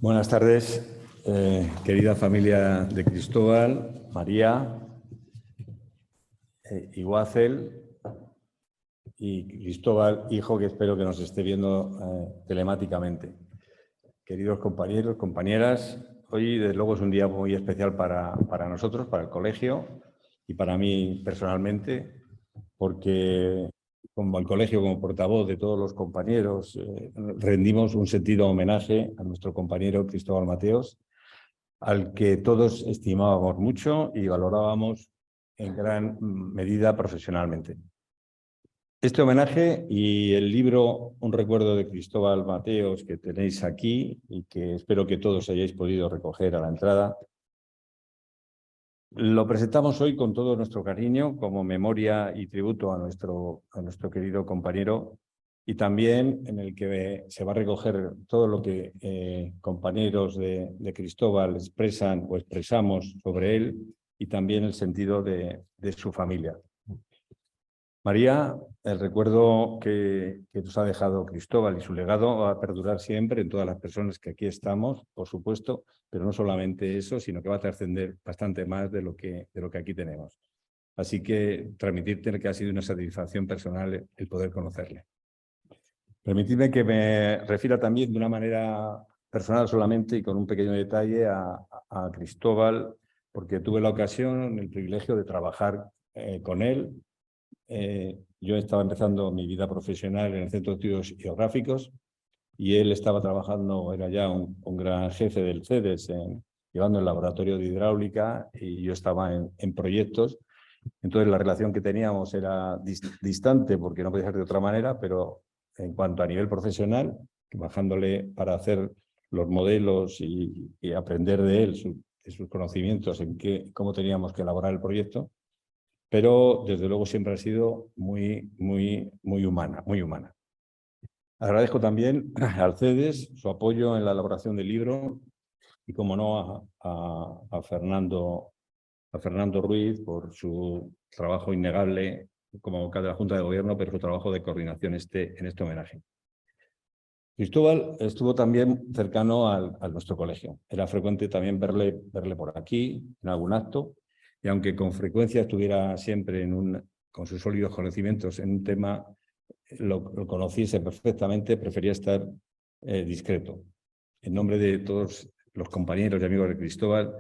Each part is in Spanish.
Buenas tardes, querida familia de Cristóbal, María, Iguacel y Cristóbal, hijo, que espero que nos esté viendo telemáticamente. Queridos compañeros, compañeras, hoy desde luego es un día muy especial para nosotros, para el colegio y para mí personalmente, porque como el colegio, como portavoz de todos los compañeros, rendimos un sentido homenaje a nuestro compañero Cristóbal Mateos, al que todos estimábamos mucho y valorábamos en gran medida profesionalmente. Este homenaje y el libro Un recuerdo de Cristóbal Mateos que tenéis aquí y que espero que todos hayáis podido recoger a la entrada, lo presentamos hoy con todo nuestro cariño como memoria y tributo a nuestro querido compañero, y también en el que se va a recoger todo lo que compañeros de Cristóbal expresan o expresamos sobre él y también el sentido de su familia. María, el recuerdo que nos ha dejado Cristóbal y su legado va a perdurar siempre en todas las personas que aquí estamos, por supuesto, pero no solamente eso, sino que va a trascender bastante más de lo que aquí tenemos. Así que transmitirte que ha sido una satisfacción personal el poder conocerle. Permitidme que me refiera también de una manera personal solamente y con un pequeño detalle a Cristóbal, porque tuve la ocasión, el privilegio de trabajar con él. Yo estaba empezando mi vida profesional en el Centro de Estudios Geográficos y él estaba trabajando, era ya un gran jefe del CEDES, llevando el laboratorio de hidráulica, y yo estaba en proyectos. Entonces la relación que teníamos era distante porque no podía ser de otra manera, pero en cuanto a nivel profesional, bajándole para hacer los modelos y aprender de él, de sus conocimientos en cómo teníamos que elaborar el proyecto, pero desde luego siempre ha sido muy humana, muy humana. Agradezco también al CEDES su apoyo en la elaboración del libro y, como no, a Fernando Ruiz por su trabajo innegable como vocal de la Junta de Gobierno, pero su trabajo de coordinación en este homenaje. Cristóbal estuvo también cercano a nuestro colegio. Era frecuente también verle por aquí, en algún acto, y aunque con frecuencia estuviera siempre con sus sólidos conocimientos en un tema, lo conociese perfectamente, prefería estar discreto. En nombre de todos los compañeros y amigos de Cristóbal,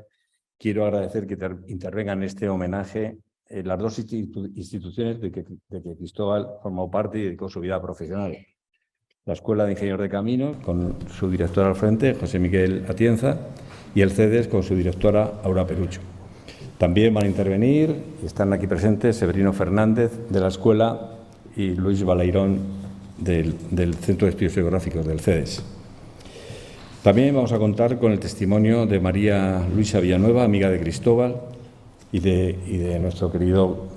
quiero agradecer que intervengan en este homenaje las dos instituciones de que Cristóbal formó parte y dedicó su vida profesional. La Escuela de Ingenieros de Caminos, con su directora al frente, José Miguel Atienza, y el CEDES con su directora, Aura Perucho. También van a intervenir, están aquí presentes, Severino Fernández de la Escuela y Luis Balairón del Centro de Estudios Geográficos del CEDES. También vamos a contar con el testimonio de María Luisa Villanueva, amiga de Cristóbal, y de nuestro querido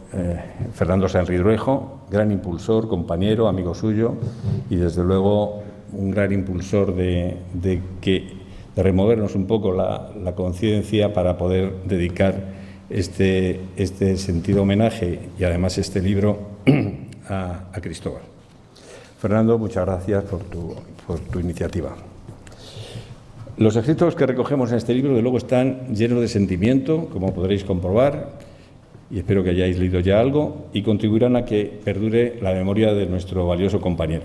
Fernando Sanridruejo, gran impulsor, compañero, amigo suyo, y desde luego un gran impulsor de removernos un poco la conciencia para poder dedicar este sentido homenaje y además este libro a Cristóbal. Fernando, muchas gracias por tu iniciativa. Los escritos que recogemos en este libro, de luego, están llenos de sentimiento, como podréis comprobar, y espero que hayáis leído ya algo, y contribuirán a que perdure la memoria de nuestro valioso compañero.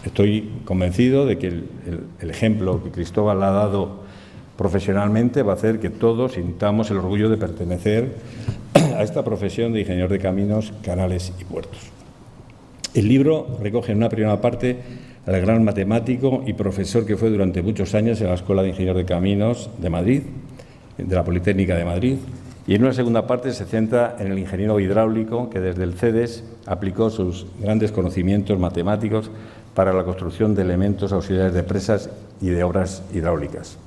Estoy convencido de que el ejemplo que Cristóbal ha dado profesionalmente va a hacer que todos sintamos el orgullo de pertenecer a esta profesión de ingeniero de caminos, canales y puertos. El libro recoge en una primera parte al gran matemático y profesor que fue durante muchos años en la Escuela de Ingenieros de Caminos de Madrid, de la Politécnica de Madrid, y en una segunda parte se centra en el ingeniero hidráulico que desde el CEDES aplicó sus grandes conocimientos matemáticos para la construcción de elementos auxiliares de presas y de obras hidráulicas.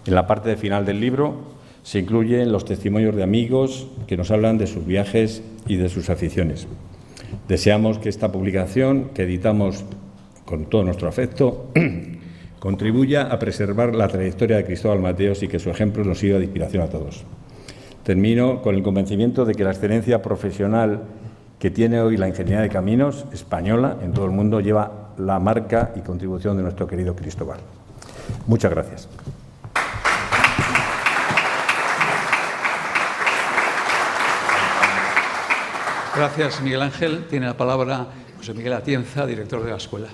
En la parte final del libro se incluyen los testimonios de amigos que nos hablan de sus viajes y de sus aficiones. Deseamos que esta publicación, que editamos con todo nuestro afecto, contribuya a preservar la trayectoria de Cristóbal Mateos y que su ejemplo nos sirva de inspiración a todos. Termino con el convencimiento de que la excelencia profesional que tiene hoy la ingeniería de caminos española en todo el mundo lleva la marca y contribución de nuestro querido Cristóbal. Muchas gracias. Gracias, Miguel Ángel. Tiene la palabra José Miguel Atienza, director de la escuela.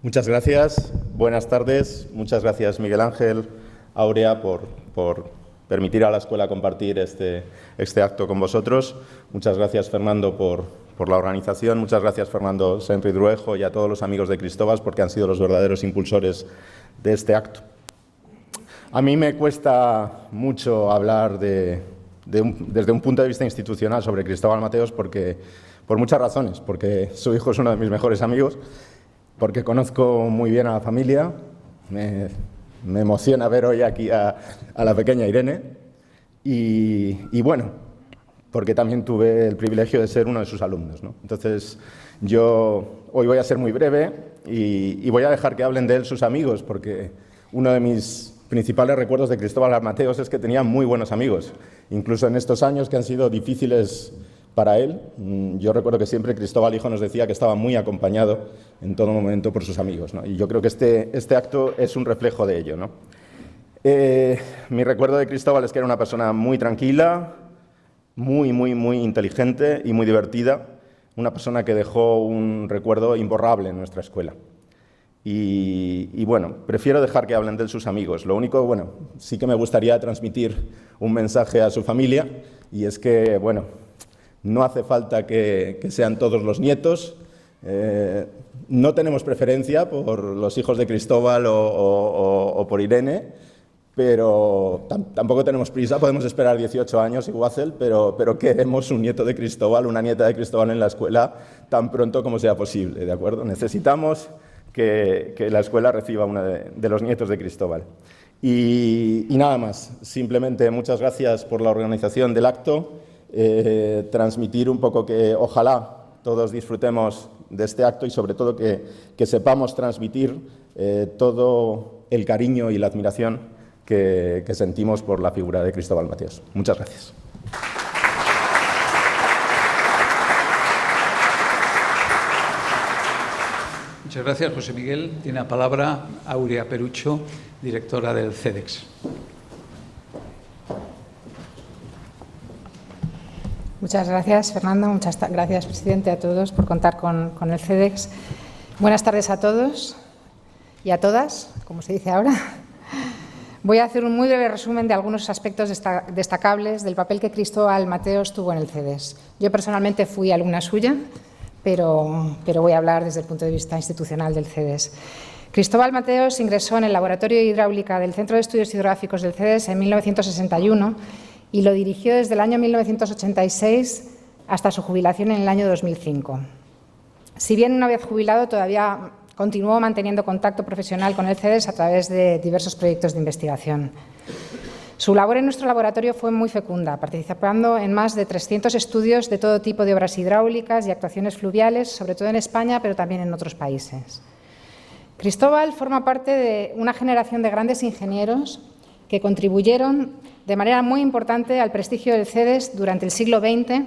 Muchas gracias. Buenas tardes. Muchas gracias, Miguel Ángel, Aurea, por permitir a la escuela compartir este acto con vosotros. Muchas gracias, Fernando, por la organización. Muchas gracias, Fernando Senridruejo, y a todos los amigos de Cristóbal, porque han sido los verdaderos impulsores de este acto. A mí me cuesta mucho hablar desde un punto de vista institucional sobre Cristóbal Mateos por muchas razones, porque su hijo es uno de mis mejores amigos, porque conozco muy bien a la familia, me emociona ver hoy aquí a la pequeña Irene y bueno, porque también tuve el privilegio de ser uno de sus alumnos, ¿no? Entonces, yo hoy voy a ser muy breve y voy a dejar que hablen de él sus amigos, porque uno de mis principales recuerdos de Cristóbal Mateos es que tenía muy buenos amigos, incluso en estos años que han sido difíciles para él. Yo recuerdo que siempre Cristóbal hijo nos decía que estaba muy acompañado en todo momento por sus amigos, ¿no? Y yo creo que este acto es un reflejo de ello, ¿no? Mi recuerdo de Cristóbal es que era una persona muy tranquila, muy inteligente y muy divertida, una persona que dejó un recuerdo imborrable en nuestra escuela. Y bueno, prefiero dejar que hablen de él sus amigos. Lo único, bueno, sí que me gustaría transmitir un mensaje a su familia, y es que, bueno, no hace falta que sean todos los nietos. No tenemos preferencia por los hijos de Cristóbal o por Irene, pero tampoco tenemos prisa. Podemos esperar 18 años igual, pero queremos un nieto de Cristóbal, una nieta de Cristóbal en la escuela tan pronto como sea posible, ¿de acuerdo? Necesitamos que la escuela reciba uno de los nietos de Cristóbal. Y nada más, simplemente muchas gracias por la organización del acto. Transmitir un poco que ojalá todos disfrutemos de este acto y sobre todo que sepamos transmitir todo el cariño y la admiración que sentimos por la figura de Cristóbal Mateos. Muchas gracias. Muchas gracias, José Miguel. Tiene la palabra Aurea Perucho, directora del CEDEX. Muchas gracias, Fernando. Muchas gracias, presidente, a todos por contar con el CEDEX. Buenas tardes a todos y a todas, como se dice ahora. Voy a hacer un muy breve resumen de algunos aspectos destacables del papel que Cristóbal Mateos tuvo en el CEDEX. Yo personalmente fui alumna suya, pero voy a hablar desde el punto de vista institucional del CEDEX. Cristóbal Mateos ingresó en el Laboratorio de Hidráulica del Centro de Estudios Hidrográficos del CEDEX en 1961 y lo dirigió desde el año 1986 hasta su jubilación en el año 2005. Si bien una vez jubilado, todavía continuó manteniendo contacto profesional con el CEDEX a través de diversos proyectos de investigación. Su labor en nuestro laboratorio fue muy fecunda, participando en más de 300 estudios de todo tipo de obras hidráulicas y actuaciones fluviales, sobre todo en España, pero también en otros países. Cristóbal forma parte de una generación de grandes ingenieros que contribuyeron de manera muy importante al prestigio del CEDEX durante el siglo XX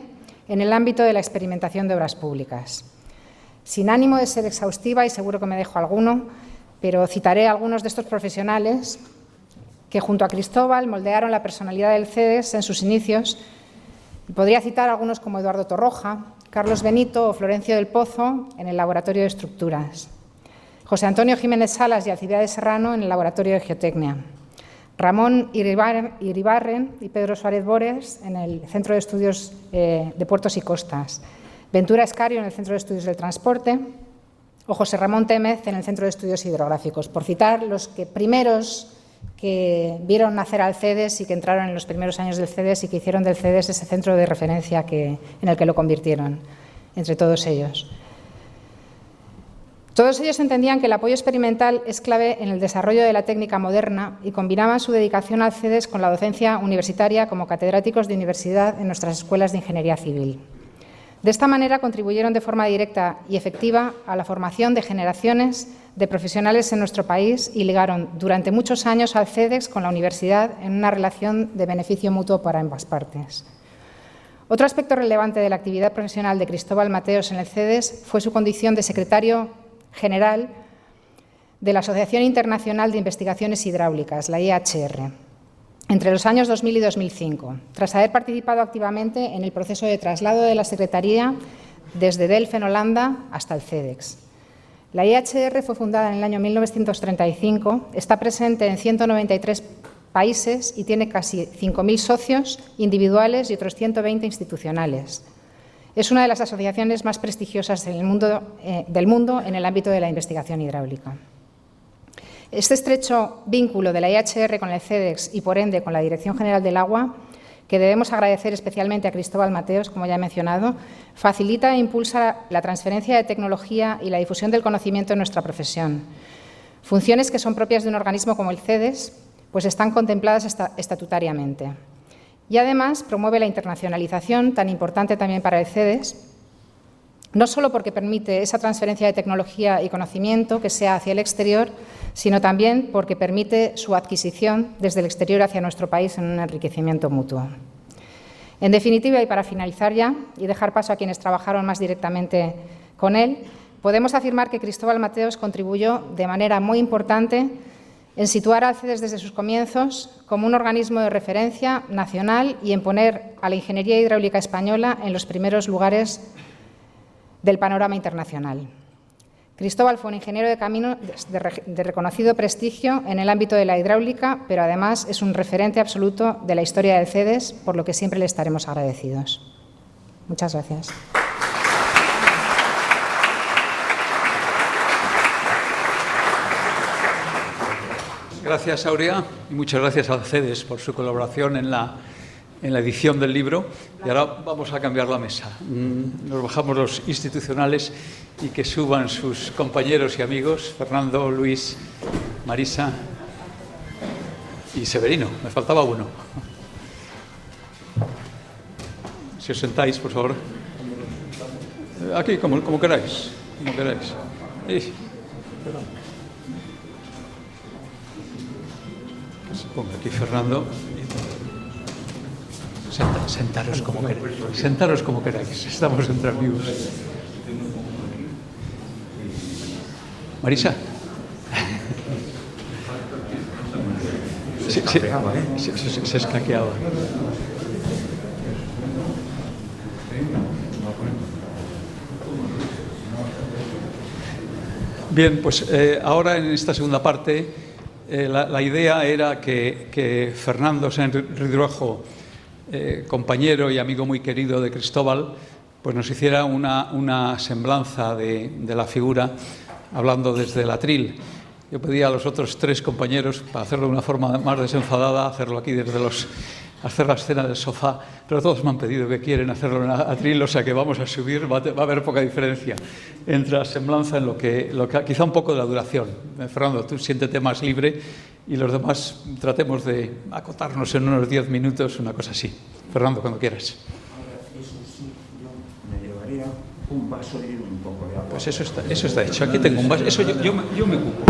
en el ámbito de la experimentación de obras públicas. Sin ánimo de ser exhaustiva, y seguro que me dejo alguno, pero citaré a algunos de estos profesionales que junto a Cristóbal moldearon la personalidad del CEDEX en sus inicios. Podría citar a algunos como Eduardo Torroja, Carlos Benito o Florencio del Pozo en el Laboratorio de Estructuras, José Antonio Jiménez Salas y Alcibiades Serrano en el Laboratorio de Geotecnia, Ramón Iribarren y Pedro Suárez Bores en el Centro de Estudios de Puertos y Costas, Ventura Escario en el Centro de Estudios del Transporte o José Ramón Témez en el Centro de Estudios Hidrográficos, por citar los primeros que vieron nacer al CEDEX y que entraron en los primeros años del CEDEX y que hicieron del CEDEX ese centro de referencia en el que lo convirtieron, entre todos ellos. Todos ellos entendían que el apoyo experimental es clave en el desarrollo de la técnica moderna y combinaban su dedicación al CEDEX con la docencia universitaria como catedráticos de universidad en nuestras escuelas de ingeniería civil. De esta manera contribuyeron de forma directa y efectiva a la formación de generaciones de profesionales en nuestro país y ligaron durante muchos años al CEDEX con la universidad en una relación de beneficio mutuo para ambas partes. Otro aspecto relevante de la actividad profesional de Cristóbal Mateos en el CEDEX fue su condición de secretario general de la Asociación Internacional de Investigaciones Hidráulicas, la IHR, entre los años 2000 y 2005, tras haber participado activamente en el proceso de traslado de la Secretaría desde Delft, en Holanda, hasta el CEDEX. La IHR fue fundada en el año 1935, está presente en 193 países y tiene casi 5.000 socios individuales y otros 120 institucionales. Es una de las asociaciones más prestigiosas del mundo en el ámbito de la investigación hidráulica. Este estrecho vínculo de la IHR con el CEDEX y, por ende, con la Dirección General del Agua, que debemos agradecer especialmente a Cristóbal Mateos, como ya he mencionado, facilita e impulsa la transferencia de tecnología y la difusión del conocimiento en nuestra profesión. Funciones que son propias de un organismo como el CEDEX, pues están contempladas estatutariamente. Y además promueve la internacionalización, tan importante también para el CEDEX, no solo porque permite esa transferencia de tecnología y conocimiento que sea hacia el exterior, sino también porque permite su adquisición desde el exterior hacia nuestro país en un enriquecimiento mutuo. En definitiva, y para finalizar ya y dejar paso a quienes trabajaron más directamente con él, podemos afirmar que Cristóbal Mateos contribuyó de manera muy importante en situar al CEDEX desde sus comienzos como un organismo de referencia nacional y en poner a la ingeniería hidráulica española en los primeros lugares del panorama internacional. Cristóbal fue un ingeniero de camino de reconocido prestigio en el ámbito de la hidráulica, pero además es un referente absoluto de la historia del CEDEX, por lo que siempre le estaremos agradecidos. Muchas gracias. Gracias, Aurea, y muchas gracias al CEDEX por su colaboración en la edición del libro. Y ahora vamos a cambiar la mesa. Nos bajamos los institucionales y que suban sus compañeros y amigos, Fernando, Luis, Marisa y Severino. Me faltaba uno. Si os sentáis, por favor. Aquí, como queráis. Como queráis. Que se ponga aquí Fernando. Sentaros como queráis. Sentaros como queráis. Estamos entre amigos. Marisa. Se escaqueaba. Bien, pues ahora en esta segunda parte la idea era que Fernando Sáenz Ridruejo, compañero y amigo muy querido de Cristóbal, pues nos hiciera una semblanza de la figura, hablando desde el atril. Yo pedí a los otros tres compañeros, para hacerlo de una forma más desenfadada, hacerlo aquí hacer la escena del sofá, pero todos me han pedido que quieren hacerlo en atril, o sea que vamos a subir, va a haber poca diferencia entre la semblanza en lo que quizá un poco de la duración. Fernando, tú siéntete más libre y los demás tratemos de acotarnos en unos 10 minutos, una cosa así. Fernando, cuando quieras. Eso sí, yo me llevaría un vaso y un poco de agua. Pues eso está hecho. Aquí tengo un vaso. Eso yo me ocupo.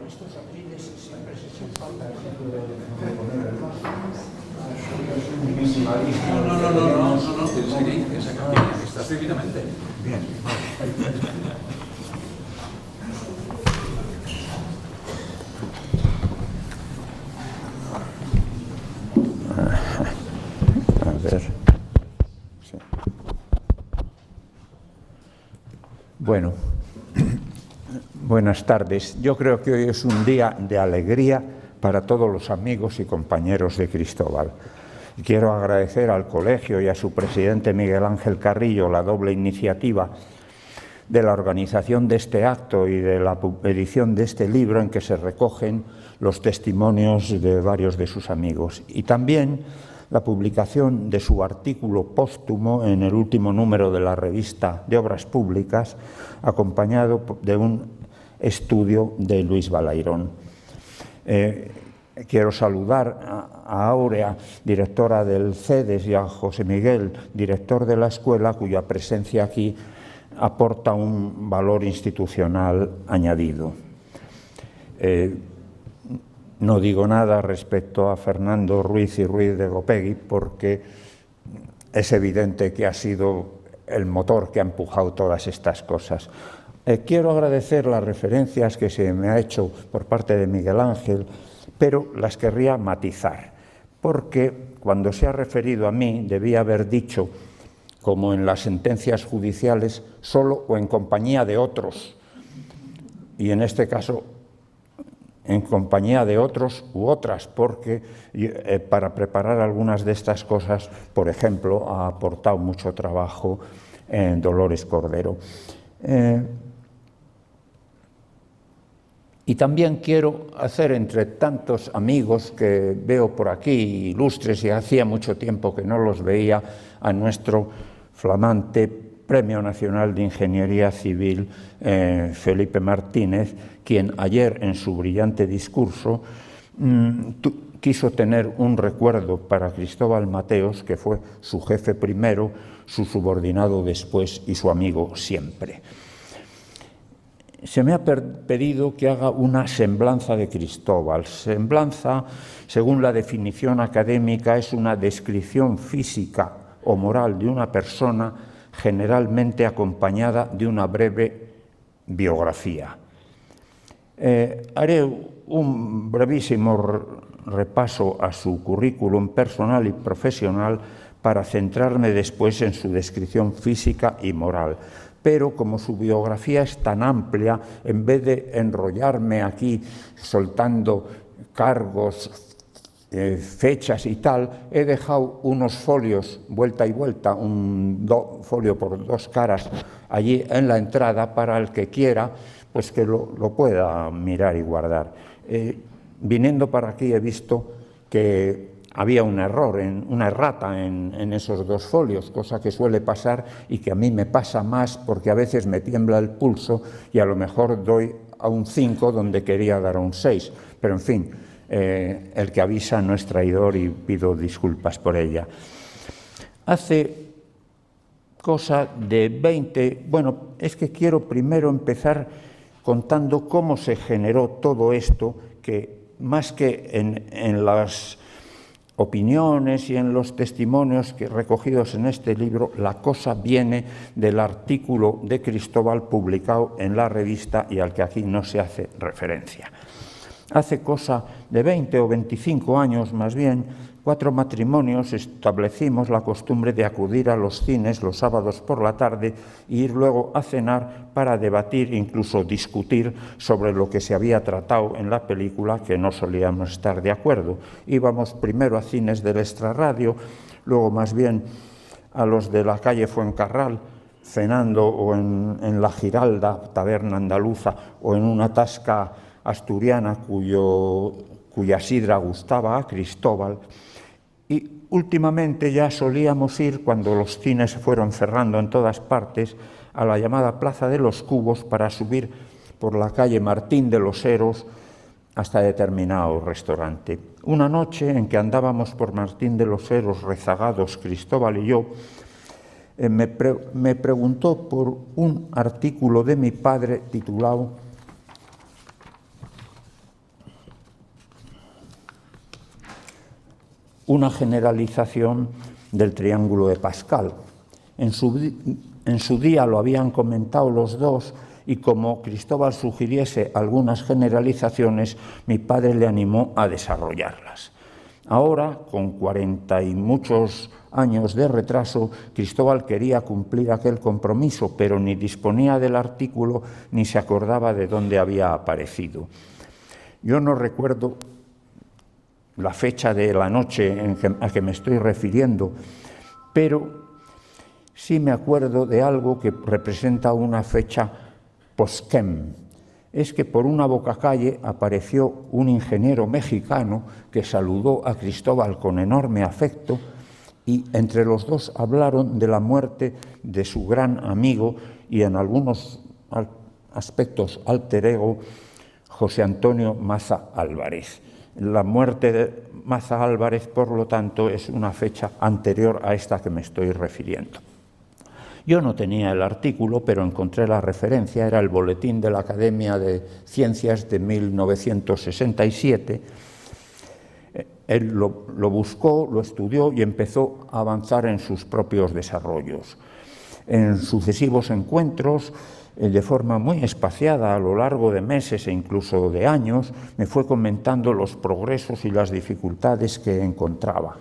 Estos atriles siempre se echan falta. No. Tienes aquí, esa capilla. Estás divinamente. Bien. A ver. Sí. Bueno, buenas tardes. Yo creo que hoy es un día de alegría para todos los amigos y compañeros de Cristóbal. Y quiero agradecer al colegio y a su presidente Miguel Ángel Carrillo la doble iniciativa de la organización de este acto y de la edición de este libro en que se recogen los testimonios de varios de sus amigos. Y también la publicación de su artículo póstumo en el último número de la revista de Obras Públicas, acompañado de un estudio de Luis Balairón. Quiero saludar a Aurea, directora del CEDEX, y a José Miguel, director de la escuela, cuya presencia aquí aporta un valor institucional añadido. No digo nada respecto a Fernando Ruiz y Ruiz de Gopegui, porque es evidente que ha sido el motor que ha empujado todas estas cosas. Quiero agradecer las referencias que se me ha hecho por parte de Miguel Ángel, pero las querría matizar, porque cuando se ha referido a mí debía haber dicho, como en las sentencias judiciales, solo o en compañía de otros, y en este caso en compañía de otros u otras, porque para preparar algunas de estas cosas, por ejemplo, ha aportado mucho trabajo Dolores Cordero. Y también quiero hacer, entre tantos amigos que veo por aquí, ilustres, y hacía mucho tiempo que no los veía, a nuestro flamante Premio Nacional de Ingeniería Civil, Felipe Martínez, quien ayer en su brillante discurso quiso tener un recuerdo para Cristóbal Mateos, que fue su jefe primero, su subordinado después y su amigo siempre. Se me ha pedido que haga una semblanza de Cristóbal. Semblanza, según la definición académica, es una descripción física o moral de una persona, generalmente acompañada de una breve biografía. Haré un brevísimo repaso a su currículum personal y profesional para centrarme después en su descripción física y moral. Pero como su biografía es tan amplia, en vez de enrollarme aquí soltando cargos, fechas y tal, he dejado unos folios vuelta y vuelta, un folio por dos caras allí en la entrada para el que quiera, pues que lo pueda mirar y guardar. Viniendo para aquí he visto que había un error, una errata en esos dos folios, cosa que suele pasar y que a mí me pasa más porque a veces me tiembla el pulso y a lo mejor doy a un 5 donde quería dar a un 6. Pero en fin, el que avisa no es traidor y pido disculpas por ella. Hace cosa de 20... Bueno, es que quiero primero empezar contando cómo se generó todo esto, que más que en las opiniones y en los testimonios recogidos en este libro, la cosa viene del artículo de Cristóbal publicado en la revista y al que aquí no se hace referencia. Hace cosa de 20 o 25 años, más bien, 4 matrimonios establecimos la costumbre de acudir a los cines los sábados por la tarde e ir luego a cenar para debatir, incluso discutir sobre lo que se había tratado en la película, que no solíamos estar de acuerdo. Íbamos primero a cines del Extrarradio, luego más bien a los de la calle Fuencarral, cenando o en la Giralda, taberna andaluza, o en una tasca asturiana cuya sidra gustaba a Cristóbal. Y últimamente ya solíamos ir, cuando los cines se fueron cerrando en todas partes, a la llamada Plaza de los Cubos para subir por la calle Martín de los Heros hasta determinado restaurante. Una noche en que andábamos por Martín de los Heros rezagados, Cristóbal y yo, me preguntó por un artículo de mi padre titulado Una generalización del triángulo de Pascal. En su día lo habían comentado los dos y como Cristóbal sugiriese algunas generalizaciones, mi padre le animó a desarrollarlas. Ahora, con 40 y muchos años de retraso, Cristóbal quería cumplir aquel compromiso, pero ni disponía del artículo ni se acordaba de dónde había aparecido. Yo no recuerdo la fecha de la noche a que me estoy refiriendo, pero sí me acuerdo de algo que representa una fecha posquem. Es que por una bocacalle apareció un ingeniero mexicano que saludó a Cristóbal con enorme afecto y entre los dos hablaron de la muerte de su gran amigo y en algunos aspectos alter ego, José Antonio Maza Álvarez. La muerte de Maza Álvarez, por lo tanto, es una fecha anterior a esta que me estoy refiriendo. Yo no tenía el artículo, pero encontré la referencia, era el Boletín de la Academia de Ciencias de 1967. Él lo buscó, lo estudió y empezó a avanzar en sus propios desarrollos. En sucesivos encuentros de forma muy espaciada a lo largo de meses e incluso de años, me fue comentando los progresos y las dificultades que encontraba.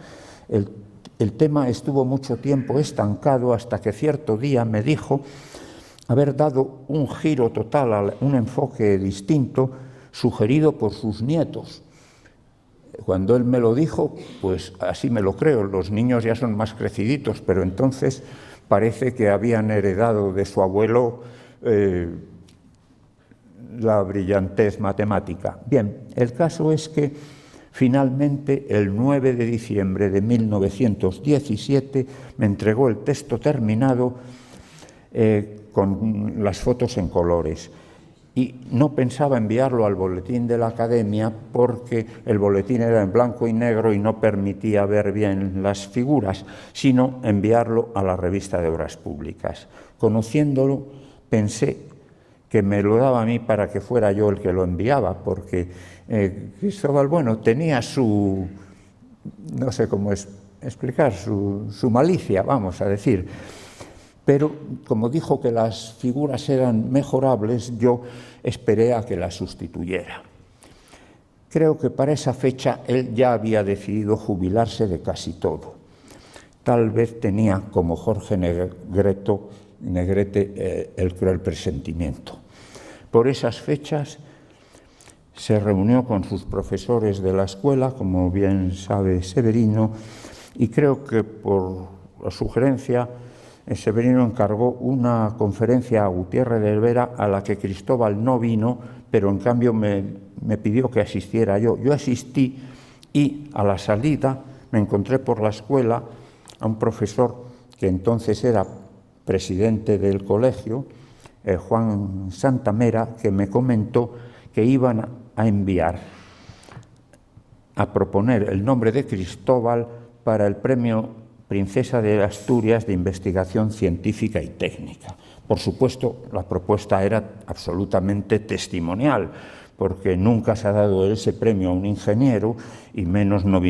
El tema estuvo mucho tiempo estancado hasta que cierto día me dijo haber dado un giro total, a un enfoque distinto, sugerido por sus nietos. Cuando él me lo dijo, pues así me lo creo, los niños ya son más creciditos, pero entonces parece que habían heredado de su abuelo la brillantez matemática. Bien, el caso es que finalmente el 9 de diciembre de 1917 me entregó el texto terminado con las fotos en colores. Y no pensaba enviarlo al boletín de la Academia porque el boletín era en blanco y negro y no permitía ver bien las figuras, sino enviarlo a la revista de Obras Públicas. Conociéndolo, pensé que me lo daba a mí para que fuera yo el que lo enviaba, porque Cristóbal, bueno, tenía su, no sé cómo explicar, su malicia, vamos a decir. Pero como dijo que las figuras eran mejorables, yo esperé a que las sustituyera. Creo que para esa fecha él ya había decidido jubilarse de casi todo. Tal vez tenía, como Jorge Negrete, el cruel presentimiento. Por esas fechas se reunió con sus profesores de la escuela, como bien sabe Severino, y creo que por la sugerencia Severino encargó una conferencia a Gutiérrez de Vera a la que Cristóbal no vino, pero en cambio me pidió que asistiera yo. Yo asistí y a la salida me encontré por la escuela a un profesor que entonces era presidente del colegio, Juan Santamera, que me comentó que iban a enviar, a proponer el nombre de Cristóbal para el premio Princesa de Asturias de Investigación Científica y Técnica. Por supuesto, la propuesta era absolutamente testimonial, porque nunca se ha dado ese premio a un ingeniero, y menos no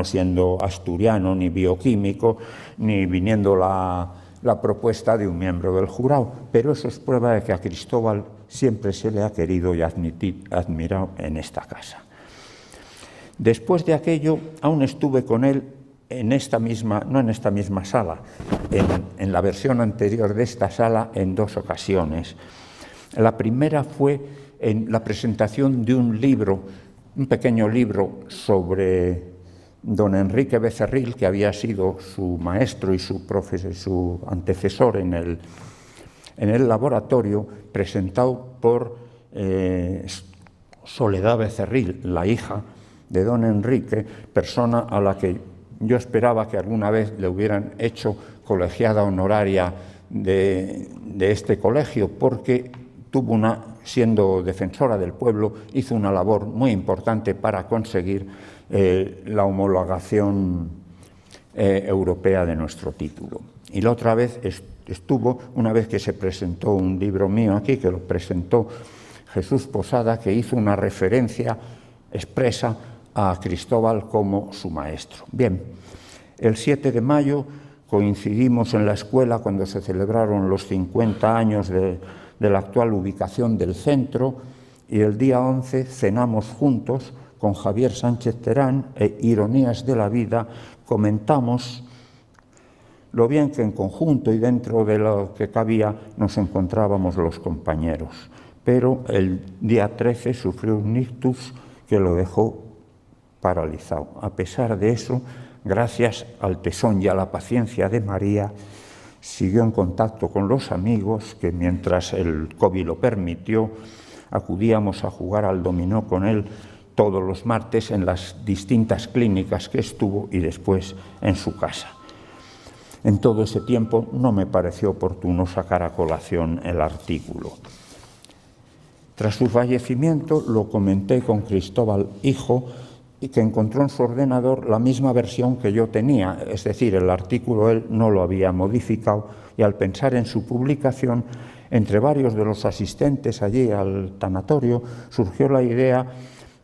siendo asturiano, ni bioquímico, ni viniendo la propuesta de un miembro del jurado. Pero eso es prueba de que a Cristóbal siempre se le ha querido y admirado en esta casa. Después de aquello, aún estuve con él no en esta misma sala, en la versión anterior de esta sala en dos ocasiones. La primera fue en la presentación de un libro, un pequeño libro sobre don Enrique Becerril, que había sido su maestro y su antecesor en el laboratorio, presentado por Soledad Becerril, la hija de don Enrique, persona a la que yo esperaba que alguna vez le hubieran hecho colegiada honoraria de este colegio, porque siendo defensora del pueblo, hizo una labor muy importante para conseguir la homologación europea de nuestro título. Y la otra vez estuvo, una vez que se presentó un libro mío aquí, que lo presentó Jesús Posada, que hizo una referencia expresa a Cristóbal como su maestro. Bien, el 7 de mayo coincidimos en la escuela cuando se celebraron los 50 años de la actual ubicación del centro, y el día 11 cenamos juntos con Javier Sánchez Terán e Ironías de la Vida comentamos lo bien que en conjunto y dentro de lo que cabía nos encontrábamos los compañeros. Pero el día 13 sufrió un ictus que lo dejó paralizado. A pesar de eso, gracias al tesón y a la paciencia de María, siguió en contacto con los amigos que, mientras el COVID lo permitió, acudíamos a jugar al dominó con él todos los martes en las distintas clínicas que estuvo y después en su casa. En todo ese tiempo no me pareció oportuno sacar a colación el artículo. Tras su fallecimiento lo comenté con Cristóbal hijo, y que encontró en su ordenador la misma versión que yo tenía, es decir, el artículo él no lo había modificado, y al pensar en su publicación, entre varios de los asistentes allí al tanatorio, surgió la idea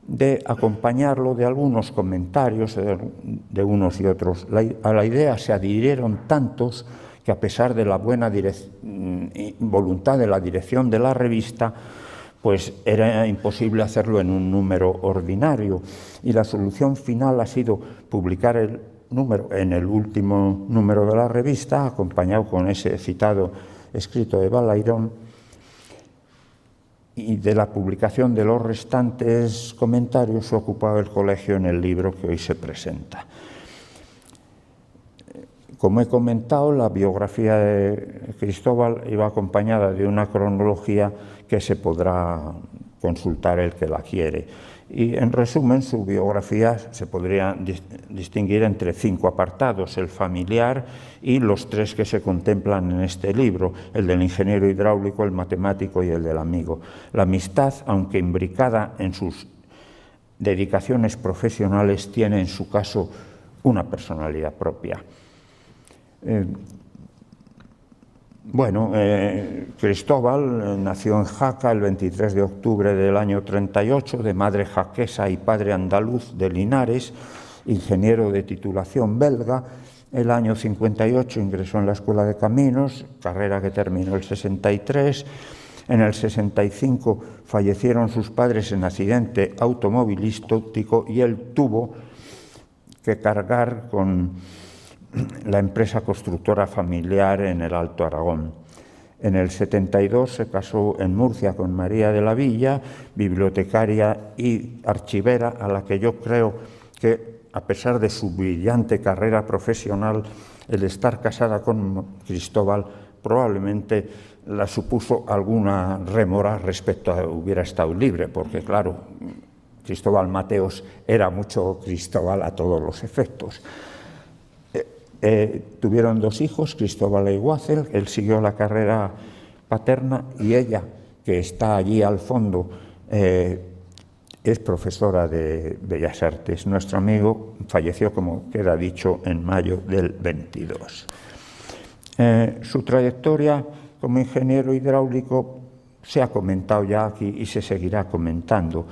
de acompañarlo de algunos comentarios de unos y otros. A la idea se adhirieron tantos que a pesar de la buena voluntad de la dirección de la revista, pues era imposible hacerlo en un número ordinario, y la solución final ha sido publicar el número en el último número de la revista, acompañado con ese citado escrito de Balairón, y de la publicación de los restantes comentarios se ha ocupado el colegio en el libro que hoy se presenta. Como he comentado, la biografía de Cristóbal iba acompañada de una cronología que se podrá consultar el que la quiere. Y en resumen, su biografía se podría distinguir entre 5 apartados: el familiar y los 3 que se contemplan en este libro: el del ingeniero hidráulico, el matemático y el del amigo. La amistad, aunque imbricada en sus dedicaciones profesionales, tiene en su caso una personalidad propia. Cristóbal nació en Jaca el 23 de octubre del año 38, de madre jaquesa y padre andaluz de Linares, ingeniero de titulación belga. El año 58 ingresó en la Escuela de Caminos, carrera que terminó el 63. En el 65 fallecieron sus padres en accidente automovilístico y él tuvo que cargar con la empresa constructora familiar en el Alto Aragón. En el 72 se casó en Murcia con María de la Villa, bibliotecaria y archivera, a la que yo creo que, a pesar de su brillante carrera profesional, el estar casada con Cristóbal probablemente la supuso alguna rémora respecto a hubiera estado libre, porque claro, Cristóbal Mateos era mucho Cristóbal a todos los efectos. Tuvieron 2 hijos, Cristóbal e Guácel. Él siguió la carrera paterna y ella, que está allí al fondo, es profesora de Bellas Artes. Nuestro amigo falleció, como queda dicho, en mayo del 22. Su trayectoria como ingeniero hidráulico se ha comentado ya aquí y se seguirá comentando.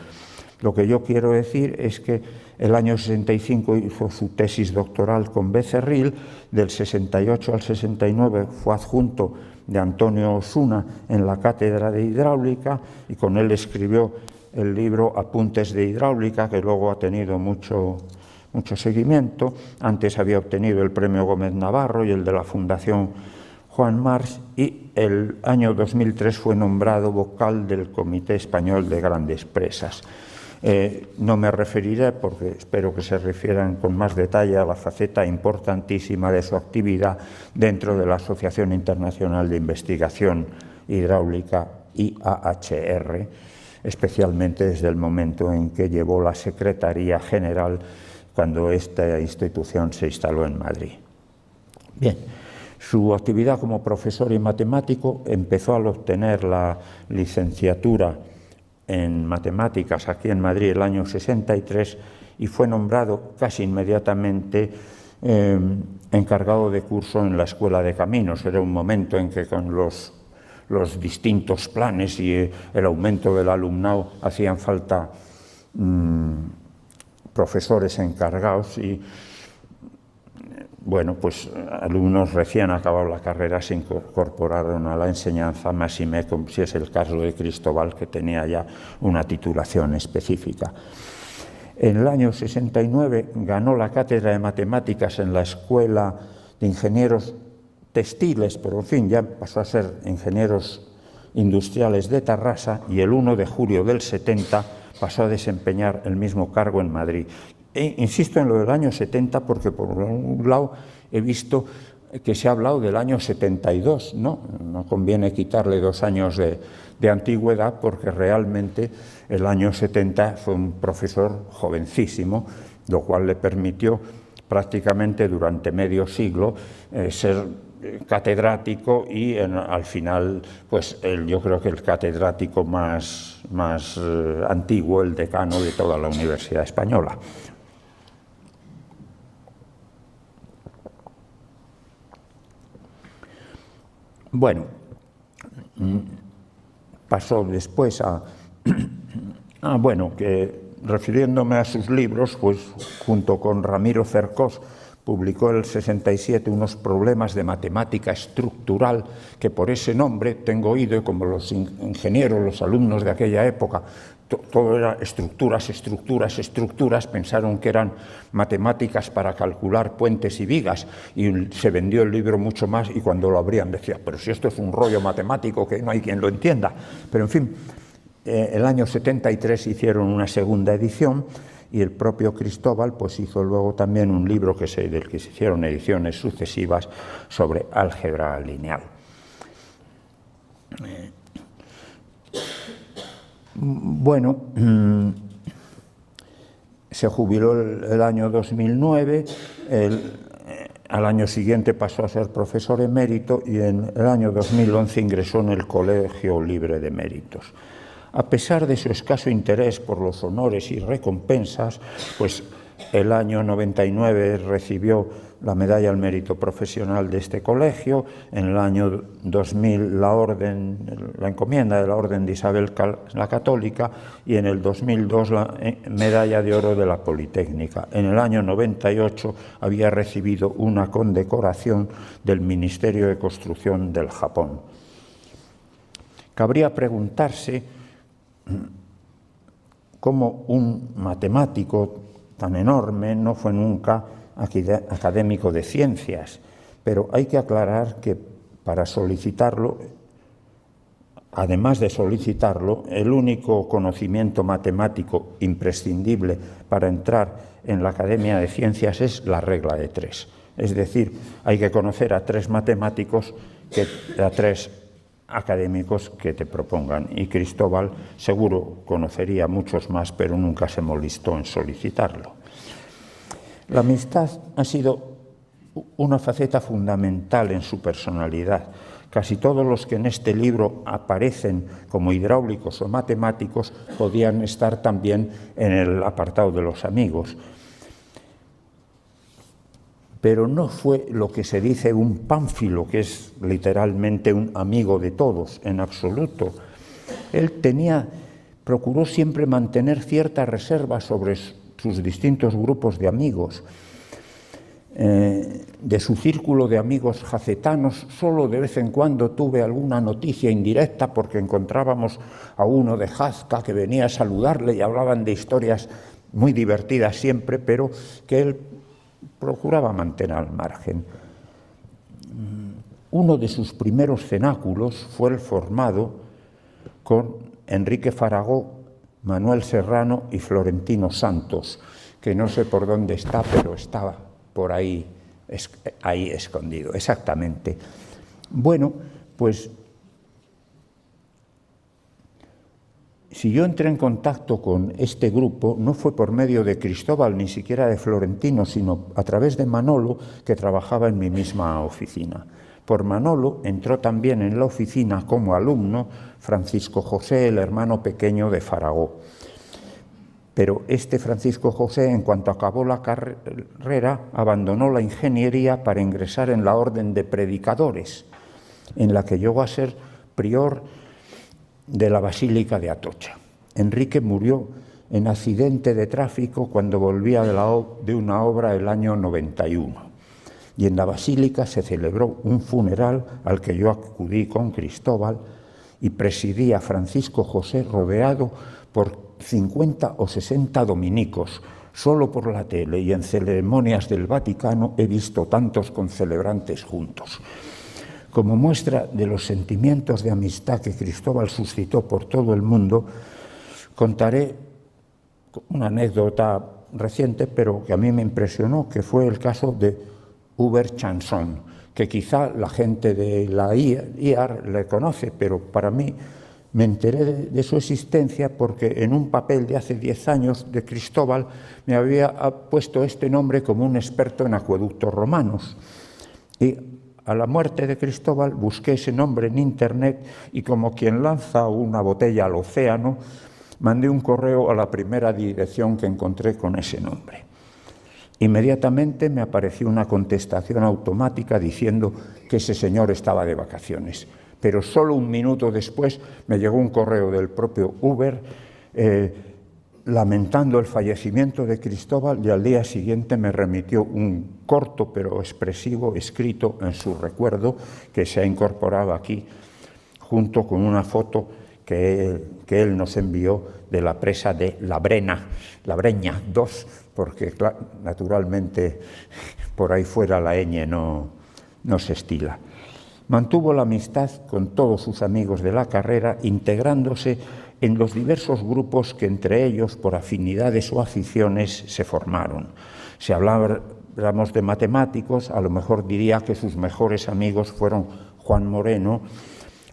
Lo que yo quiero decir es que el año 65 hizo su tesis doctoral con Becerril, del 68 al 69 fue adjunto de Antonio Osuna en la cátedra de hidráulica y con él escribió el libro Apuntes de hidráulica, que luego ha tenido mucho seguimiento. Antes había obtenido el premio Gómez Navarro y el de la Fundación Juan March, y el año 2003 fue nombrado vocal del Comité Español de Grandes Presas. No me referiré, porque espero que se refieran con más detalle a la faceta importantísima de su actividad dentro de la Asociación Internacional de Investigación Hidráulica, IAHR, especialmente desde el momento en que llevó la Secretaría General cuando esta institución se instaló en Madrid. Bien, su actividad como profesor y matemático empezó al obtener la licenciatura en matemáticas aquí en Madrid el año 63 y fue nombrado casi inmediatamente encargado de curso en la Escuela de Caminos. Era un momento en que con los distintos planes y el aumento del alumnado hacían falta profesores encargados y bueno, pues alumnos recién acabados la carrera se incorporaron a la enseñanza, máxime como si es el caso de Cristóbal, que tenía ya una titulación específica. En el año 69 ganó la cátedra de matemáticas en la Escuela de Ingenieros Textiles, pero en fin, ya pasó a ser ingenieros industriales de Tarrasa, y el 1 de julio del 70 pasó a desempeñar el mismo cargo en Madrid. Insisto en lo del año 70 porque, por un lado, he visto que se ha hablado del año 72, ¿no? No conviene quitarle 2 años de antigüedad porque realmente el año 70 fue un profesor jovencísimo, lo cual le permitió prácticamente durante medio siglo ser catedrático y al final, pues yo creo que el catedrático más antiguo, el decano de toda la Universidad Española. Bueno, pasó después que refiriéndome a sus libros, pues junto con Ramiro Cercós publicó en el 67 unos problemas de matemática estructural que por ese nombre tengo oído, como los ingenieros, los alumnos de aquella época, todo era estructuras, estructuras, estructuras, pensaron que eran matemáticas para calcular puentes y vigas, y se vendió el libro mucho más, y cuando lo abrían decía, pero si esto es un rollo matemático que no hay quien lo entienda. Pero en fin, el año 73 hicieron una segunda edición, y el propio Cristóbal pues hizo luego también un libro del que se hicieron ediciones sucesivas sobre álgebra lineal. Bueno, se jubiló el año 2009, al año siguiente pasó a ser profesor emérito y en el año 2011 ingresó en el Colegio Libre de Méritos. A pesar de su escaso interés por los honores y recompensas, pues el año 99 recibió la medalla al mérito profesional de este colegio, en el año 2000 la encomienda de la Orden de Isabel la Católica y en el 2002 la medalla de oro de la Politécnica. En el año 98 había recibido una condecoración del Ministerio de Construcción del Japón. Cabría preguntarse cómo un matemático tan enorme no fue nunca académico de ciencias, pero hay que aclarar que para solicitarlo, además de solicitarlo, el único conocimiento matemático imprescindible para entrar en la Academia de Ciencias es la regla de 3. Es decir, hay que conocer a 3 matemáticos, a 3 académicos que te propongan. Y Cristóbal seguro conocería muchos más, pero nunca se molestó en solicitarlo. La amistad ha sido una faceta fundamental en su personalidad. Casi todos los que en este libro aparecen como hidráulicos o matemáticos podían estar también en el apartado de los amigos. Pero no fue lo que se dice un pánfilo, que es literalmente un amigo de todos, en absoluto. Él procuró siempre mantener cierta reserva sobre sus distintos grupos de amigos. De su círculo de amigos jacetanos, solo de vez en cuando tuve alguna noticia indirecta porque encontrábamos a uno de Jazca que venía a saludarle y hablaban de historias muy divertidas siempre, pero que él procuraba mantener al margen. Uno de sus primeros cenáculos fue el formado con Enrique Faragó, Manuel Serrano y Florentino Santos, que no sé por dónde está, pero estaba por ahí escondido, exactamente. Bueno, pues si yo entré en contacto con este grupo, no fue por medio de Cristóbal, ni siquiera de Florentino, sino a través de Manolo, que trabajaba en mi misma oficina. Por Manolo entró también en la oficina como alumno Francisco José, el hermano pequeño de Faragó. Pero este Francisco José, en cuanto acabó la carrera, abandonó la ingeniería para ingresar en la Orden de Predicadores, en la que llegó a ser prior de la Basílica de Atocha. Enrique murió en accidente de tráfico cuando volvía de una obra el año 91. Y en la Basílica se celebró un funeral al que yo acudí con Cristóbal y presidía Francisco José rodeado por 50 o 60 dominicos. Solo por la tele y en ceremonias del Vaticano he visto tantos concelebrantes juntos. Como muestra de los sentimientos de amistad que Cristóbal suscitó por todo el mundo, contaré una anécdota reciente, pero que a mí me impresionó, que fue el caso de Hubert Chanson, que quizá la gente de la IAR le conoce, pero para mí me enteré de su existencia porque en un papel de hace 10 años de Cristóbal me había puesto este nombre como un experto en acueductos romanos. Y a la muerte de Cristóbal busqué ese nombre en Internet y como quien lanza una botella al océano, mandé un correo a la primera dirección que encontré con ese nombre. Inmediatamente me apareció una contestación automática diciendo que ese señor estaba de vacaciones. Pero solo un minuto después me llegó un correo del propio Uber lamentando el fallecimiento de Cristóbal, y al día siguiente me remitió un corto pero expresivo escrito en su recuerdo que se ha incorporado aquí, junto con una foto que él nos envió de la presa de La Breña 2, porque naturalmente por ahí fuera la ñ no se estila. Mantuvo la amistad con todos sus amigos de la carrera, integrándose en los diversos grupos que entre ellos, por afinidades o aficiones, se formaron. Si habláramos de matemáticos, a lo mejor diría que sus mejores amigos fueron Juan Moreno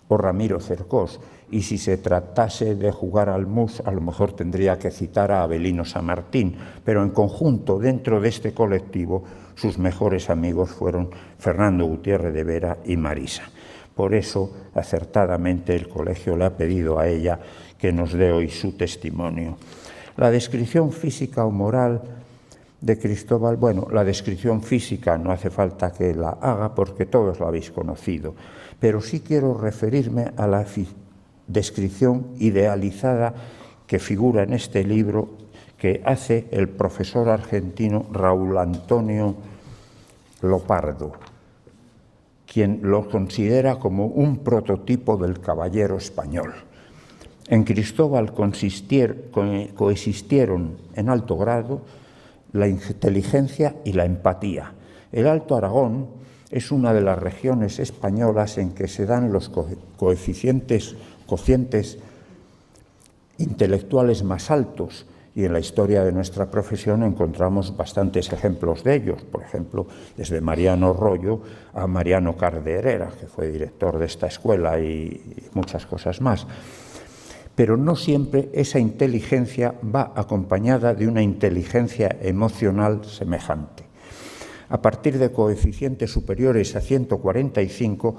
o Ramiro Cercós, y si se tratase de jugar al mus, a lo mejor tendría que citar a Avelino Samartín, pero en conjunto, dentro de este colectivo, sus mejores amigos fueron Fernando Gutiérrez de Vera y Marisa. Por eso, acertadamente, el colegio le ha pedido a ella que nos dé hoy su testimonio. La descripción física o moral de Cristóbal, bueno, la descripción física no hace falta que la haga porque todos la habéis conocido, pero sí quiero referirme a la descripción idealizada que figura en este libro que hace el profesor argentino Raúl Antonio Lopardo, quien lo considera como un prototipo del caballero español. En Cristóbal coexistieron en alto grado la inteligencia y la empatía. El Alto Aragón es una de las regiones españolas en que se dan los cocientes intelectuales más altos, y en la historia de nuestra profesión encontramos bastantes ejemplos de ellos, por ejemplo, desde Mariano Rollo a Mariano Carderera, que fue director de esta escuela, y muchas cosas más. Pero no siempre esa inteligencia va acompañada de una inteligencia emocional semejante. A partir de coeficientes superiores a 145,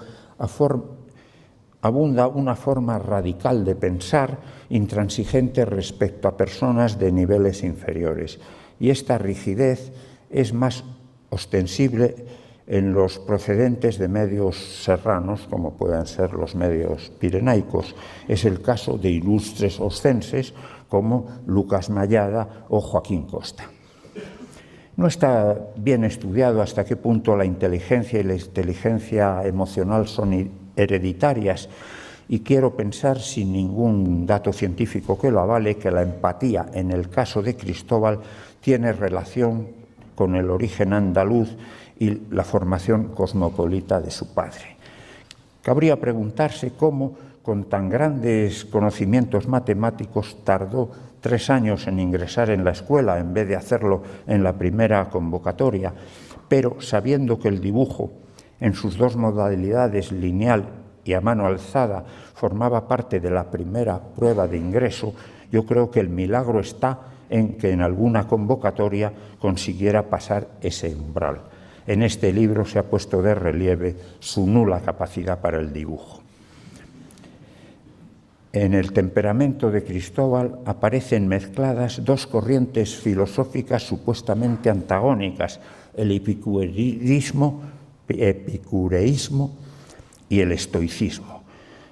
abunda una forma radical de pensar intransigente respecto a personas de niveles inferiores, y esta rigidez es más ostensible en los procedentes de medios serranos, como puedan ser los medios pirenaicos. Es el caso de ilustres oscenses como Lucas Mayada o Joaquín Costa. No está bien estudiado hasta qué punto la inteligencia y la inteligencia emocional son hereditarias, y quiero pensar, sin ningún dato científico que lo avale, que la empatía en el caso de Cristóbal tiene relación con el origen andaluz y la formación cosmopolita de su padre. Cabría preguntarse cómo, con tan grandes conocimientos matemáticos, tardó 3 años en ingresar en la escuela en vez de hacerlo en la primera convocatoria, pero sabiendo que el dibujo en sus dos modalidades, lineal y a mano alzada, formaba parte de la primera prueba de ingreso, yo creo que el milagro está en que en alguna convocatoria consiguiera pasar ese umbral. En este libro se ha puesto de relieve su nula capacidad para el dibujo. En el temperamento de Cristóbal aparecen mezcladas dos corrientes filosóficas supuestamente antagónicas, el epicureísmo y el estoicismo.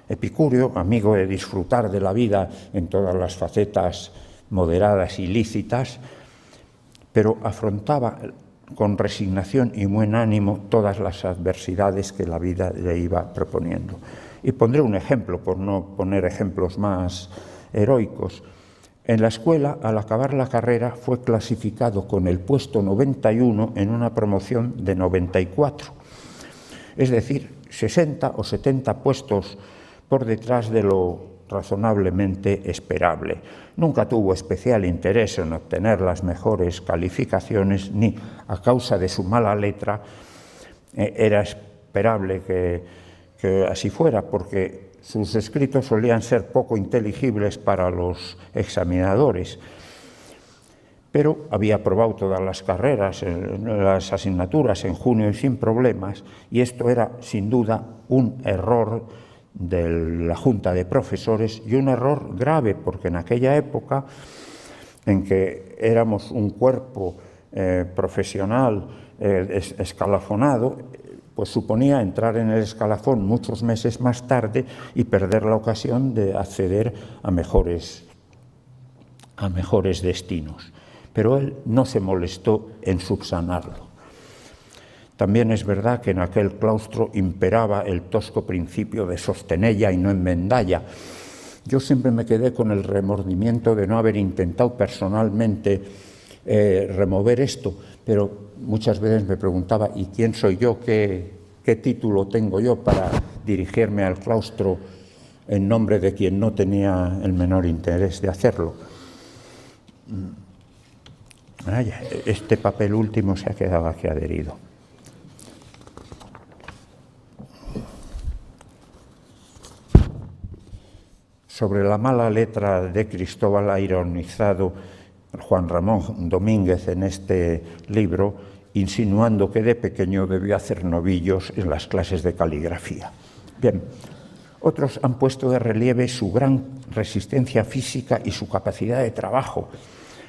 Epicúreo, amigo de disfrutar de la vida en todas las facetas moderadas y lícitas, pero afrontaba con resignación y buen ánimo todas las adversidades que la vida le iba proponiendo. Y pondré un ejemplo, por no poner ejemplos más heroicos. En la escuela, al acabar la carrera, fue clasificado con el puesto 91 en una promoción de 94. Es decir, 60 o 70 puestos por detrás de lo razonablemente esperable. Nunca tuvo especial interés en obtener las mejores calificaciones, ni a causa de su mala letra era esperable que así fuera, porque sus escritos solían ser poco inteligibles para los examinadores. Pero había aprobado todas las carreras, las asignaturas en junio y sin problemas, y esto era sin duda un error de la Junta de Profesores, y un error grave, porque en aquella época en que éramos un cuerpo profesional escalafonado, pues suponía entrar en el escalafón muchos meses más tarde y perder la ocasión de acceder a mejores a mejores destinos, pero él no se molestó en subsanarlo. También es verdad que en aquel claustro imperaba el tosco principio de sostenella y no enmendalla. Yo siempre me quedé con el remordimiento de no haber intentado personalmente remover esto, pero muchas veces me preguntaba, ¿y quién soy yo? ¿Qué título tengo yo para dirigirme al claustro en nombre de quien no tenía el menor interés de hacerlo? Este papel último se ha quedado aquí adherido. Sobre la mala letra de Cristóbal ha ironizado Juan Ramón Domínguez en este libro, insinuando que de pequeño debió hacer novillos en las clases de caligrafía. Bien, otros han puesto de relieve su gran resistencia física y su capacidad de trabajo,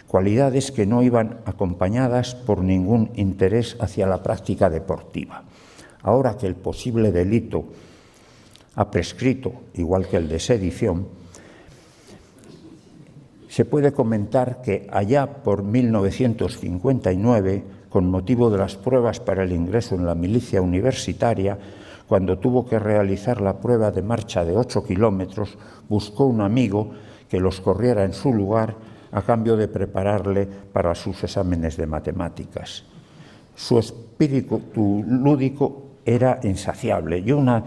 cualidades que no iban acompañadas por ningún interés hacia la práctica deportiva. Ahora que el posible delito ha prescrito, igual que el de sedición, se puede comentar que allá por 1959, con motivo de las pruebas para el ingreso en la milicia universitaria, cuando tuvo que realizar la prueba de marcha de 8 kilómetros, buscó un amigo que los corriera en su lugar a cambio de prepararle para sus exámenes de matemáticas. Su espíritu lúdico era insaciable y una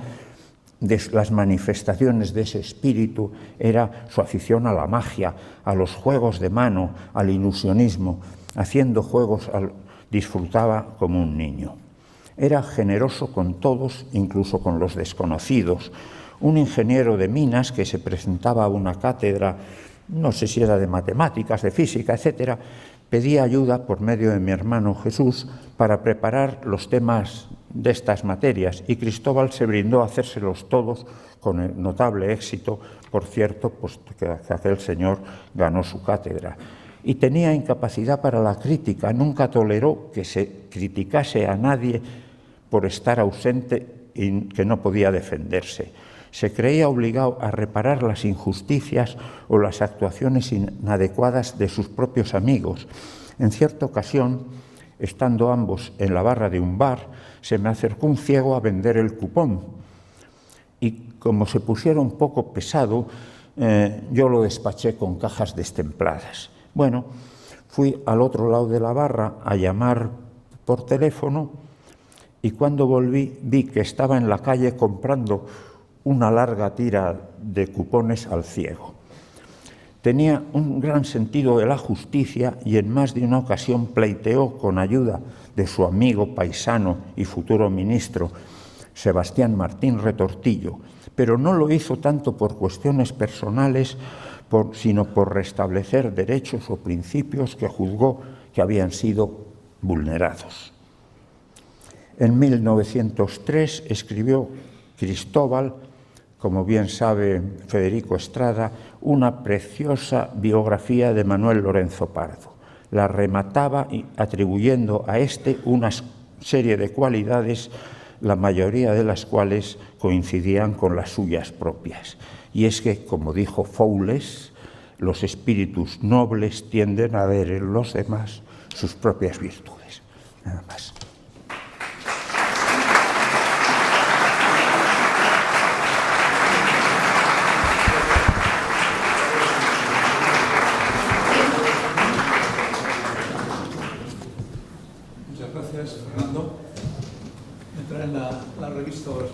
de las manifestaciones de ese espíritu era su afición a la magia, a los juegos de mano, al ilusionismo. Haciendo juegos disfrutaba como un niño. Era generoso con todos, incluso con los desconocidos. Un ingeniero de minas que se presentaba a una cátedra, no sé si era de matemáticas, de física, etcétera, pedía ayuda por medio de mi hermano Jesús para preparar los temas de estas materias, y Cristóbal se brindó a hacérselos todos con el notable éxito, por cierto, pues que aquel señor ganó su cátedra. Y tenía incapacidad para la crítica, nunca toleró que se criticase a nadie por estar ausente y que no podía defenderse. Se creía obligado a reparar las injusticias o las actuaciones inadecuadas de sus propios amigos. En cierta ocasión, estando ambos en la barra de un bar, se me acercó un ciego a vender el cupón y como se pusiera un poco pesado, yo lo despaché con cajas destempladas. Bueno, fui al otro lado de la barra a llamar por teléfono y cuando volví vi que estaba en la calle comprando una larga tira de cupones al ciego. Tenía un gran sentido de la justicia y en más de una ocasión pleiteó con ayuda de su amigo paisano y futuro ministro, Sebastián Martín Retortillo, pero no lo hizo tanto por cuestiones personales, sino por restablecer derechos o principios que juzgó que habían sido vulnerados. En 1903 escribió Cristóbal, como bien sabe Federico Estrada, una preciosa biografía de Manuel Lorenzo Pardo. La remataba atribuyendo a este una serie de cualidades, la mayoría de las cuales coincidían con las suyas propias. Y es que, como dijo Foules, los espíritus nobles tienden a ver en los demás sus propias virtudes. Nada más.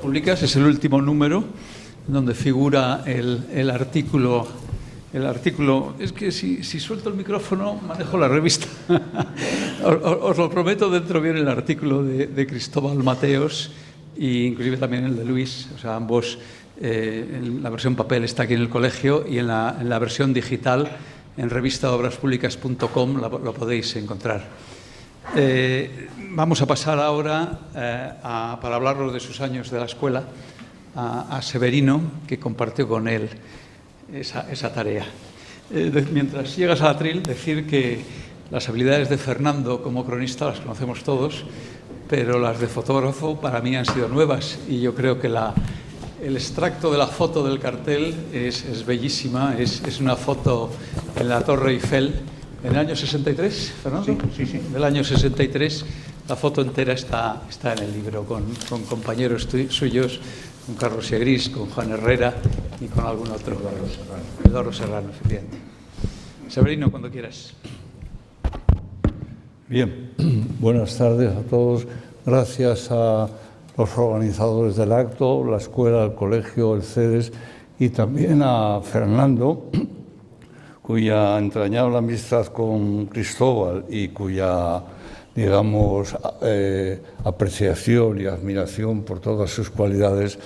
Públicas, es el último número donde figura el artículo. Es que si suelto el micrófono manejo la revista. Os lo prometo, dentro viene el artículo de Cristóbal Mateos e inclusive también el de Luis, o sea, ambos, la versión papel está aquí en el colegio y en la versión digital en revistaobraspublicas.com lo podéis encontrar. Vamos a pasar ahora, para hablaros de sus años de la escuela, a Severino, que compartió con él esa tarea. Mientras llegas al atril, decir que las habilidades de Fernando como cronista las conocemos todos, pero las de fotógrafo para mí han sido nuevas y yo creo que el extracto de la foto del cartel es bellísima, es una foto en la Torre Eiffel en el año 63, Fernando. Sí, sí. Del año 63. La foto entera está en el libro con compañeros suyos, con Carlos Segris, con Juan Herrera y con algún otro. Eduardo Serrano, efectivamente. Severino, cuando quieras. Bien, buenas tardes a todos. Gracias a los organizadores del acto, la escuela, el colegio, el CEDES y también a Fernando, cuya entrañable amistad con Cristóbal y cuya, digamos, apreciación y admiración por todas sus cualidades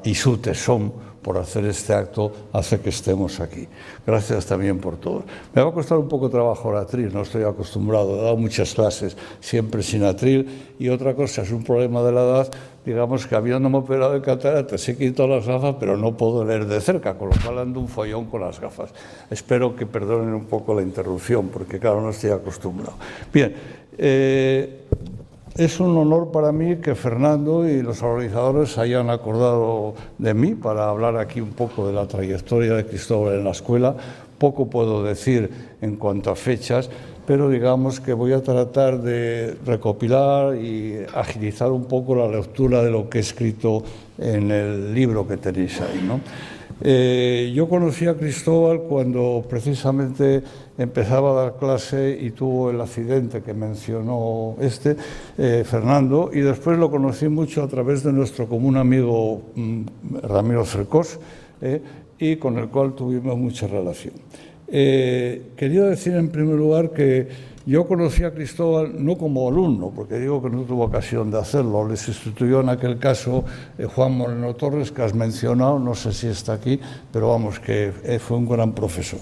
y su tesón por hacer este acto hace que estemos aquí. Gracias también por todo. Me va a costar un poco trabajo el atril, no estoy acostumbrado, he dado muchas clases siempre sin atril, y otra cosa, es un problema de la edad, digamos que habiéndome operado de catarata, se quitado las gafas, pero no puedo leer de cerca, con lo cual ando un follón con las gafas. Espero que perdonen un poco la interrupción, porque claro, no estoy acostumbrado. Bien, es un honor para mí que Fernando y los organizadores hayan acordado de mí para hablar aquí un poco de la trayectoria de Cristóbal en la escuela. Poco puedo decir en cuanto a fechas, pero digamos que voy a tratar de recopilar y agilizar un poco la lectura de lo que he escrito en el libro que tenéis ahí, ¿no? Yo conocí a Cristóbal cuando precisamente empezaba a dar clase y tuvo el accidente que mencionó Fernando, y después lo conocí mucho a través de nuestro común amigo Ramiro Cercós, y con el cual tuvimos mucha relación. Quería decir en primer lugar que yo conocí a Cristóbal no como alumno, porque digo que no tuvo ocasión de hacerlo. Le sustituyó en aquel caso Juan Moreno Torres, que has mencionado, no sé si está aquí, pero vamos, que fue un gran profesor.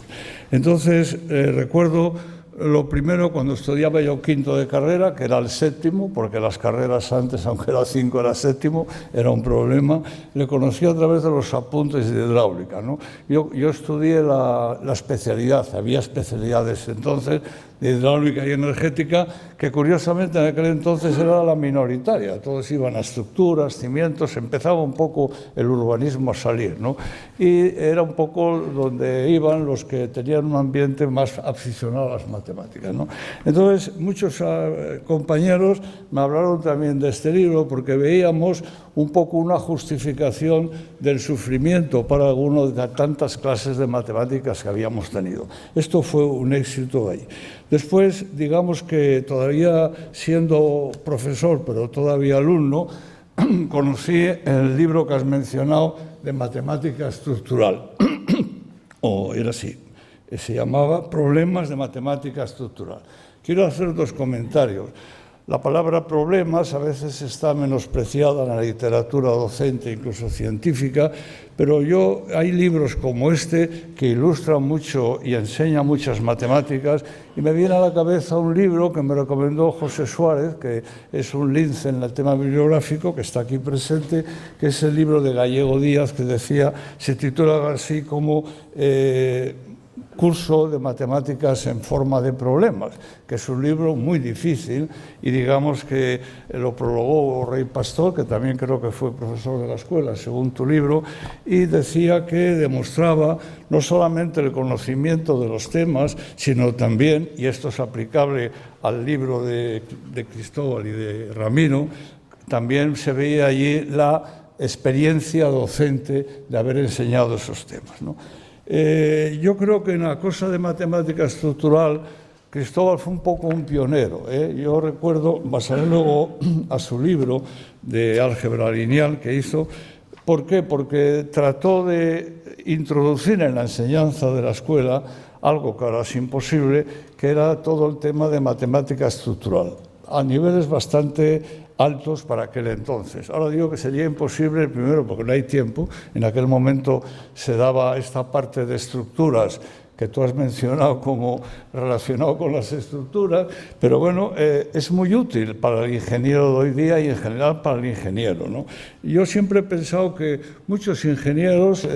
Entonces, recuerdo lo primero cuando estudiaba yo quinto de carrera, que era el séptimo, porque las carreras antes, aunque era 5, era séptimo, era un problema. Le conocí a través de los apuntes de hidráulica, ¿no? Yo estudié la especialidad, había especialidades entonces de hidráulica y energética, que curiosamente en aquel entonces era la minoritaria. Todos iban a estructuras, cimientos, empezaba un poco el urbanismo a salir, ¿no? Y era un poco donde iban los que tenían un ambiente más aficionado a las matemáticas, ¿no? Entonces, muchos compañeros me hablaron también de este libro porque veíamos un poco una justificación del sufrimiento para algunos de tantas clases de matemáticas que habíamos tenido. Esto fue un éxito ahí. Después, digamos que todavía siendo profesor, pero todavía alumno, conocí el libro que has mencionado de matemática estructural, o era así, se llamaba Problemas de matemática estructural. Quiero hacer 2 comentarios. La palabra problemas a veces está menospreciada en la literatura docente, incluso científica, pero hay libros como este que ilustran mucho y enseñan muchas matemáticas, y me viene a la cabeza un libro que me recomendó José Suárez, que es un lince en el tema bibliográfico, que está aquí presente, que es el libro de Gallego Díaz, que se titula así como Curso de Matemáticas en forma de problemas, que es un libro muy difícil, y digamos que lo prologó Rey Pastor, que también creo que fue profesor de la escuela, según tu libro, y decía que demostraba no solamente el conocimiento de los temas, sino también, y esto es aplicable al libro de Cristóbal y de Ramiro, también se veía allí la experiencia docente de haber enseñado esos temas, ¿no? Yo creo que en la cosa de matemática estructural Cristóbal fue un poco un pionero, Yo recuerdo, basaré luego a su libro de álgebra lineal que hizo. ¿Por qué? Porque trató de introducir en la enseñanza de la escuela algo que ahora es imposible, que era todo el tema de matemática estructural, a niveles bastante altos para aquel entonces. Ahora digo que sería imposible, primero porque no hay tiempo. En aquel momento se daba esta parte de estructuras que tú has mencionado como relacionado con las estructuras, pero bueno, es muy útil para el ingeniero de hoy día y en general para el ingeniero, ¿no? Yo siempre he pensado que muchos ingenieros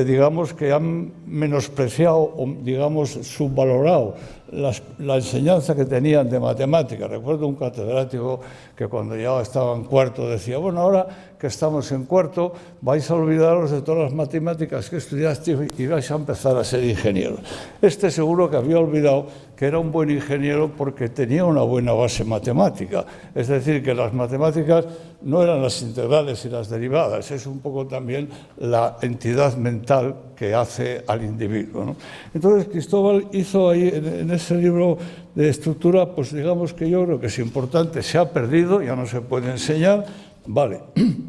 digamos que han menospreciado o digamos subvalorado la enseñanza que tenían de matemáticas. Recuerdo un catedrático que cuando ya estaba en cuarto decía, bueno, ahora que estamos en cuarto vais a olvidaros de todas las matemáticas que estudiasteis y vais a empezar a ser ingenieros. Este seguro que había olvidado que era un buen ingeniero porque tenía una buena base matemática. Es decir, que las matemáticas no eran las integrales y las derivadas, es un poco también la entidad mental que hace al individuo, ¿no? Entonces Cristóbal hizo ahí en ese libro de estructura, pues digamos que yo creo que es importante, se ha perdido, ya no se puede enseñar, vale,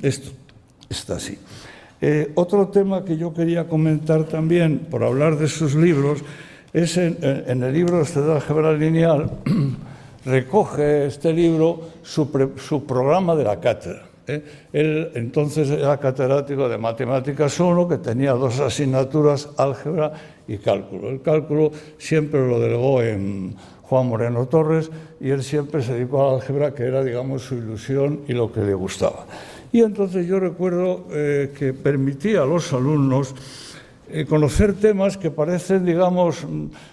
esto está así. Otro tema que yo quería comentar también, por hablar de sus libros, es en el libro de álgebra lineal, recoge este libro su programa de la cátedra. Él entonces era catedrático de Matemáticas 1, que tenía 2 asignaturas, álgebra y cálculo. El cálculo siempre lo delegó en Juan Moreno Torres y él siempre se dedicó al álgebra, que era, digamos, su ilusión y lo que le gustaba. Y entonces yo recuerdo que permitía a los alumnos conocer temas que parecen, digamos,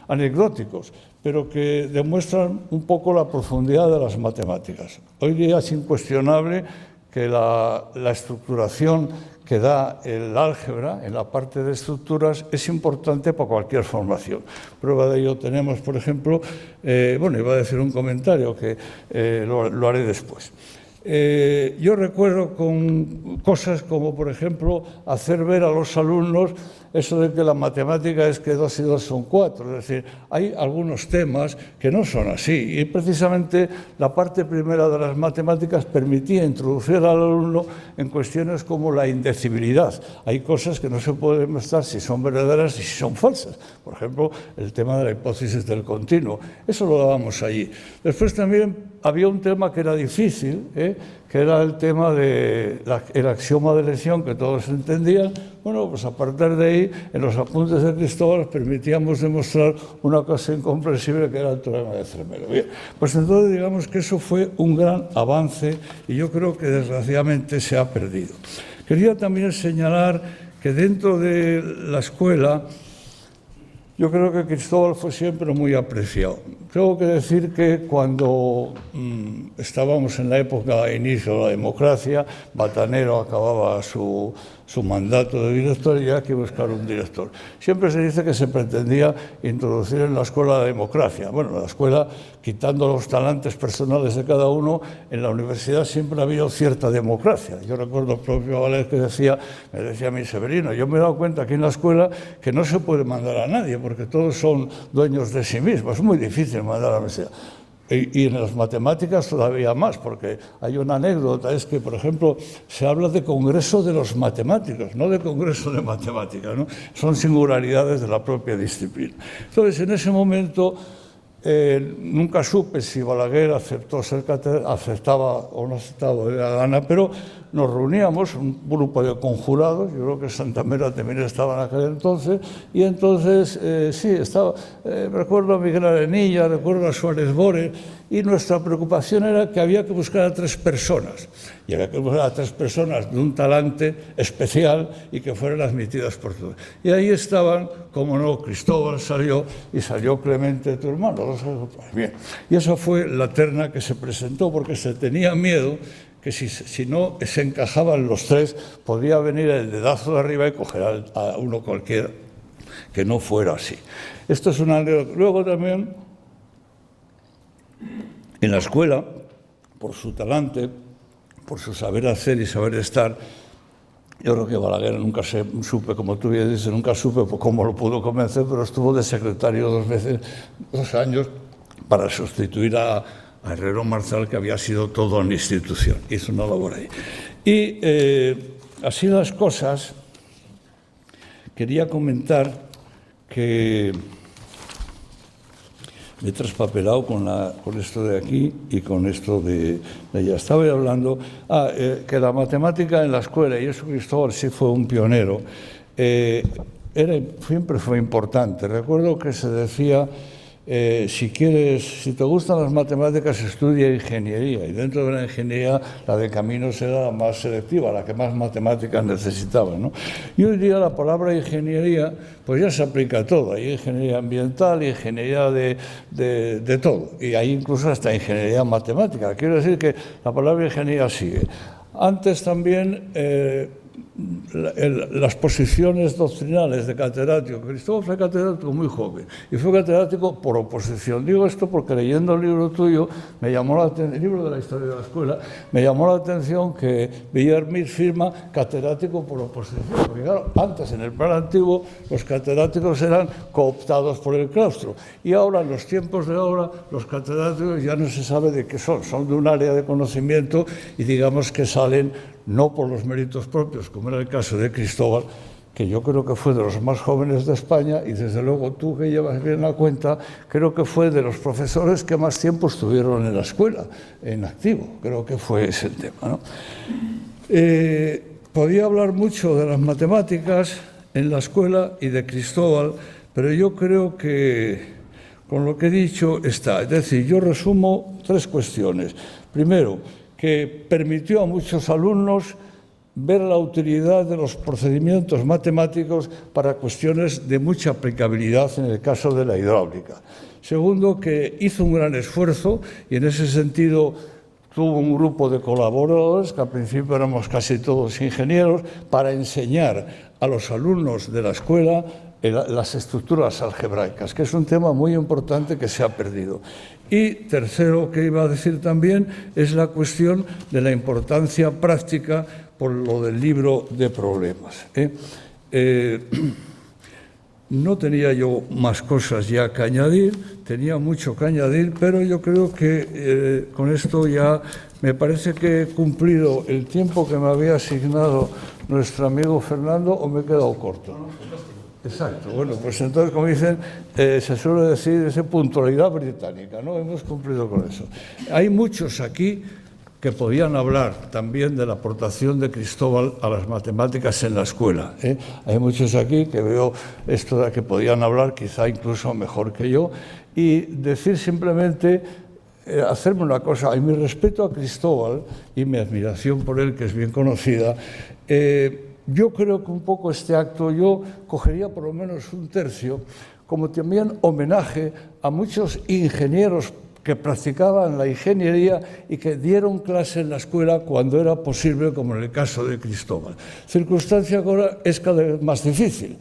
anecdóticos, pero que demuestran un poco la profundidad de las matemáticas. Hoy día es incuestionable que la estructuración que da el álgebra en la parte de estructuras es importante para cualquier formación. Prueba de ello tenemos, por ejemplo, bueno, iba a decir un comentario que lo haré después. Yo recuerdo con cosas como, por ejemplo, hacer ver a los alumnos eso de que la matemática es que 2 y 2 son 4. Es decir, hay algunos temas que no son así. Y precisamente la parte primera de las matemáticas permitía introducir al alumno en cuestiones como la indecibilidad. Hay cosas que no se pueden demostrar si son verdaderas y si son falsas. Por ejemplo, el tema de la hipótesis del continuo. Eso lo dábamos allí. Después también había un tema que era difícil, que era el tema del axioma de elección, que todos entendían. Bueno, pues a partir de ahí, en los apuntes de Cristóbal, permitíamos demostrar una cosa incomprensible, que era el teorema de Zermelo. Bien, pues entonces digamos que eso fue un gran avance y yo creo que desgraciadamente se ha perdido. Quería también señalar que dentro de la escuela, yo creo que Cristóbal fue siempre muy apreciado. Tengo que decir que cuando estábamos en la época de inicio de la democracia, Batanero acababa su mandato de director y había que buscar un director. Siempre se dice que se pretendía introducir en la escuela la democracia. Bueno, la escuela, quitando los talentos personales de cada uno, en la universidad siempre ha habido cierta democracia. Yo recuerdo el propio Valer que me decía a mí, Severino, yo me he dado cuenta aquí en la escuela que no se puede mandar a nadie porque todos son dueños de sí mismos. Es muy difícil mandar a la universidad. Y en las matemáticas todavía más, porque hay una anécdota, es que, por ejemplo, se habla de congreso de los matemáticos, no de congreso de matemáticas, ¿no? Son singularidades de la propia disciplina. Entonces, en ese momento, nunca supe si Balaguer aceptaba o no aceptaba de la gana, pero nos reuníamos, un grupo de conjurados, yo creo que Santa Mera también estaba en aquel entonces, y entonces, sí, estaba, recuerdo a Miguel Arenilla, recuerdo a Suárez Bore, y nuestra preocupación era que había que buscar a 3 personas, y había que buscar a 3 personas de un talante especial y que fueran admitidas por todos. Y ahí estaban, como no, Cristóbal salió y salió Clemente, tu hermano. Bien. Y esa fue la terna que se presentó porque se tenía miedo que si no se encajaban los 3, podía venir el dedazo de arriba y coger a uno cualquiera, que no fuera así. Esto es una anécdota. Luego también, en la escuela, por su talante, por su saber hacer y saber estar, yo creo que Balaguer nunca supe, como tú bien dices, nunca supe cómo lo pudo convencer, pero estuvo de secretario 2 veces, 2 años, para sustituir a Herrero Marzal, que había sido toda una institución. Hizo una labor ahí. Y así las cosas, quería comentar que me he traspapelado con esto de aquí y con esto de allá. Estaba hablando que la matemática en la escuela, y eso Cristóbal sí fue un pionero, siempre fue importante. Recuerdo que se decía si te gustan las matemáticas, estudia ingeniería, y dentro de la ingeniería la de caminos era la más selectiva, la que más matemáticas necesitaba, ¿no? Y hoy día la palabra ingeniería pues ya se aplica a todo, hay ingeniería ambiental, ingeniería de todo, y hay incluso hasta ingeniería matemática. Quiero decir que la palabra ingeniería sigue. Antes también las posiciones doctrinales de catedrático. Cristóbal fue catedrático muy joven y fue catedrático por oposición. Digo esto porque leyendo el libro tuyo, el libro de la historia de la escuela, me llamó la atención que Villarmir firma catedrático por oposición. Porque claro, antes en el plan antiguo los catedráticos eran cooptados por el claustro y ahora, en los tiempos de ahora, los catedráticos ya no se sabe de qué son de un área de conocimiento y digamos que salen no por los méritos propios, como era el caso de Cristóbal, que yo creo que fue de los más jóvenes de España y desde luego tú que llevas bien la cuenta, creo que fue de los profesores que más tiempo estuvieron en la escuela, en activo, creo que fue ese el tema, ¿no? Podía hablar mucho de las matemáticas en la escuela y de Cristóbal, pero yo creo que con lo que he dicho está. Es decir, yo resumo 3 cuestiones. Primero, que permitió a muchos alumnos ver la utilidad de los procedimientos matemáticos para cuestiones de mucha aplicabilidad en el caso de la hidráulica. Segundo, que hizo un gran esfuerzo y en ese sentido tuvo un grupo de colaboradores, que al principio éramos casi todos ingenieros, para enseñar a los alumnos de la escuela las estructuras algebraicas, que es un tema muy importante que se ha perdido. Y tercero, que iba a decir también, es la cuestión de la importancia práctica por lo del libro de problemas. No tenía yo más cosas ya que añadir, tenía mucho que añadir, pero yo creo que con esto ya me parece que he cumplido el tiempo que me había asignado nuestro amigo Fernando, o me he quedado corto. Exacto, bueno, pues entonces, como dicen, se suele decir esa puntualidad británica, ¿no? Hemos cumplido con eso. Hay muchos aquí que podían hablar también de la aportación de Cristóbal a las matemáticas en la escuela, ¿eh? Hay muchos aquí que veo esto de que podían hablar quizá incluso mejor que yo, y decir simplemente, hacerme una cosa, en mi respeto a Cristóbal y mi admiración por él, que es bien conocida, yo creo que un poco este acto yo cogería por lo menos un tercio como también homenaje a muchos ingenieros que practicaban la ingeniería y que dieron clase en la escuela cuando era posible, como en el caso de Cristóbal. Circunstancia que ahora es cada vez más difícil.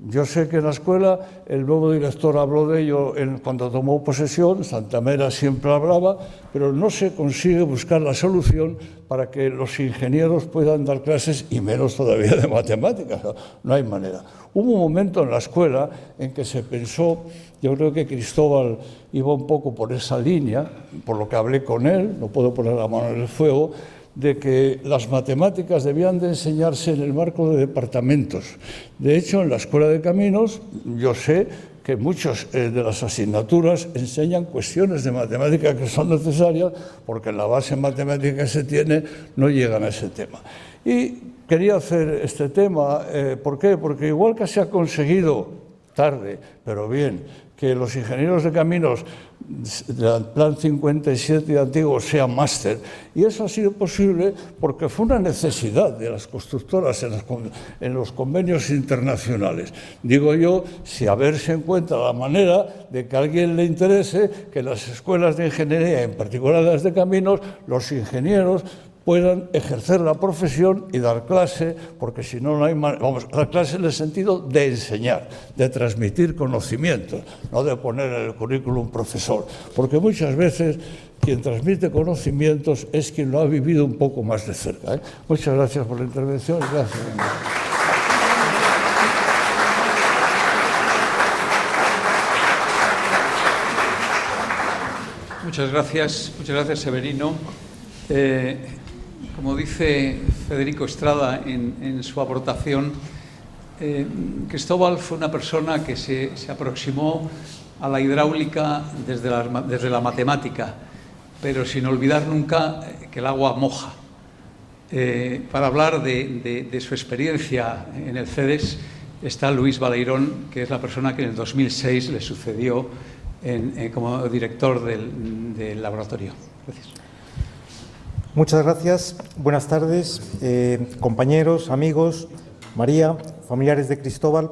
Yo sé que en la escuela el nuevo director habló de ello cuando tomó posesión, Santamera siempre hablaba, pero no se consigue buscar la solución para que los ingenieros puedan dar clases, y menos todavía de matemáticas, no hay manera. Hubo un momento en la escuela en que se pensó, yo creo que Cristóbal iba un poco por esa línea, por lo que hablé con él, no puedo poner la mano en el fuego, de que las matemáticas debían de enseñarse en el marco de departamentos. De hecho, en la Escuela de Caminos, yo sé que muchas de las asignaturas enseñan cuestiones de matemática que son necesarias, porque en la base matemática que se tiene no llegan a ese tema. Y quería hacer este tema, ¿por qué? Porque igual que se ha conseguido, tarde, pero bien, que los ingenieros de caminos del Plan 57 antiguo sean máster, y eso ha sido posible porque fue una necesidad de las constructoras en los convenios internacionales. Digo yo, si a ver se encuentra la manera de que a alguien le interese que en las escuelas de ingeniería, en particular las de caminos, los ingenieros puedan ejercer la profesión y dar clase, porque si no, no hay manera. Vamos, dar clase en el sentido de enseñar, de transmitir conocimientos, no de poner en el currículum profesor, porque muchas veces quien transmite conocimientos es quien lo ha vivido un poco más de cerca, ¿eh? Muchas gracias por la intervención y gracias. Muchas gracias Severino. Como dice Federico Estrada en su aportación, Cristóbal fue una persona que se aproximó a la hidráulica desde la matemática, pero sin olvidar nunca que el agua moja. Para hablar de su experiencia en el CEDES está Luis Baleirón, que es la persona que en el 2006 le sucedió como director del laboratorio. Gracias. Muchas gracias. Buenas tardes, compañeros, amigos, María, familiares de Cristóbal.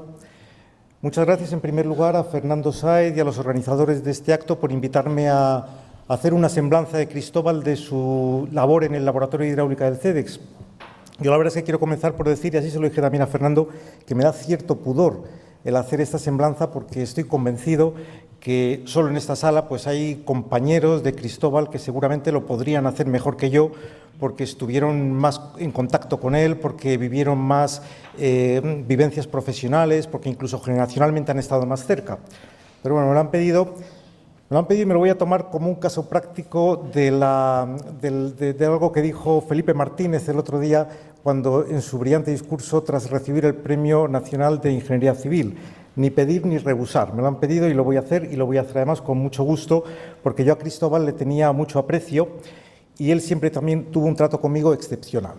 Muchas gracias en primer lugar a Fernando Sáez y a los organizadores de este acto por invitarme a hacer una semblanza de Cristóbal de su labor en el Laboratorio de Hidráulica del CEDEX. Yo la verdad es que quiero comenzar por decir, y así se lo dije también a Fernando, que me da cierto pudor el hacer esta semblanza porque estoy convencido que solo en esta sala pues hay compañeros de Cristóbal que seguramente lo podrían hacer mejor que yo porque estuvieron más en contacto con él, porque vivieron más vivencias profesionales, porque incluso generacionalmente han estado más cerca. Pero bueno, me lo han pedido y me lo voy a tomar como un caso práctico de algo que dijo Felipe Martínez el otro día cuando en su brillante discurso tras recibir el Premio Nacional de Ingeniería Civil. Ni pedir ni rehusar. Me lo han pedido y lo voy a hacer, y lo voy a hacer además con mucho gusto, porque yo a Cristóbal le tenía mucho aprecio y él siempre también tuvo un trato conmigo excepcional.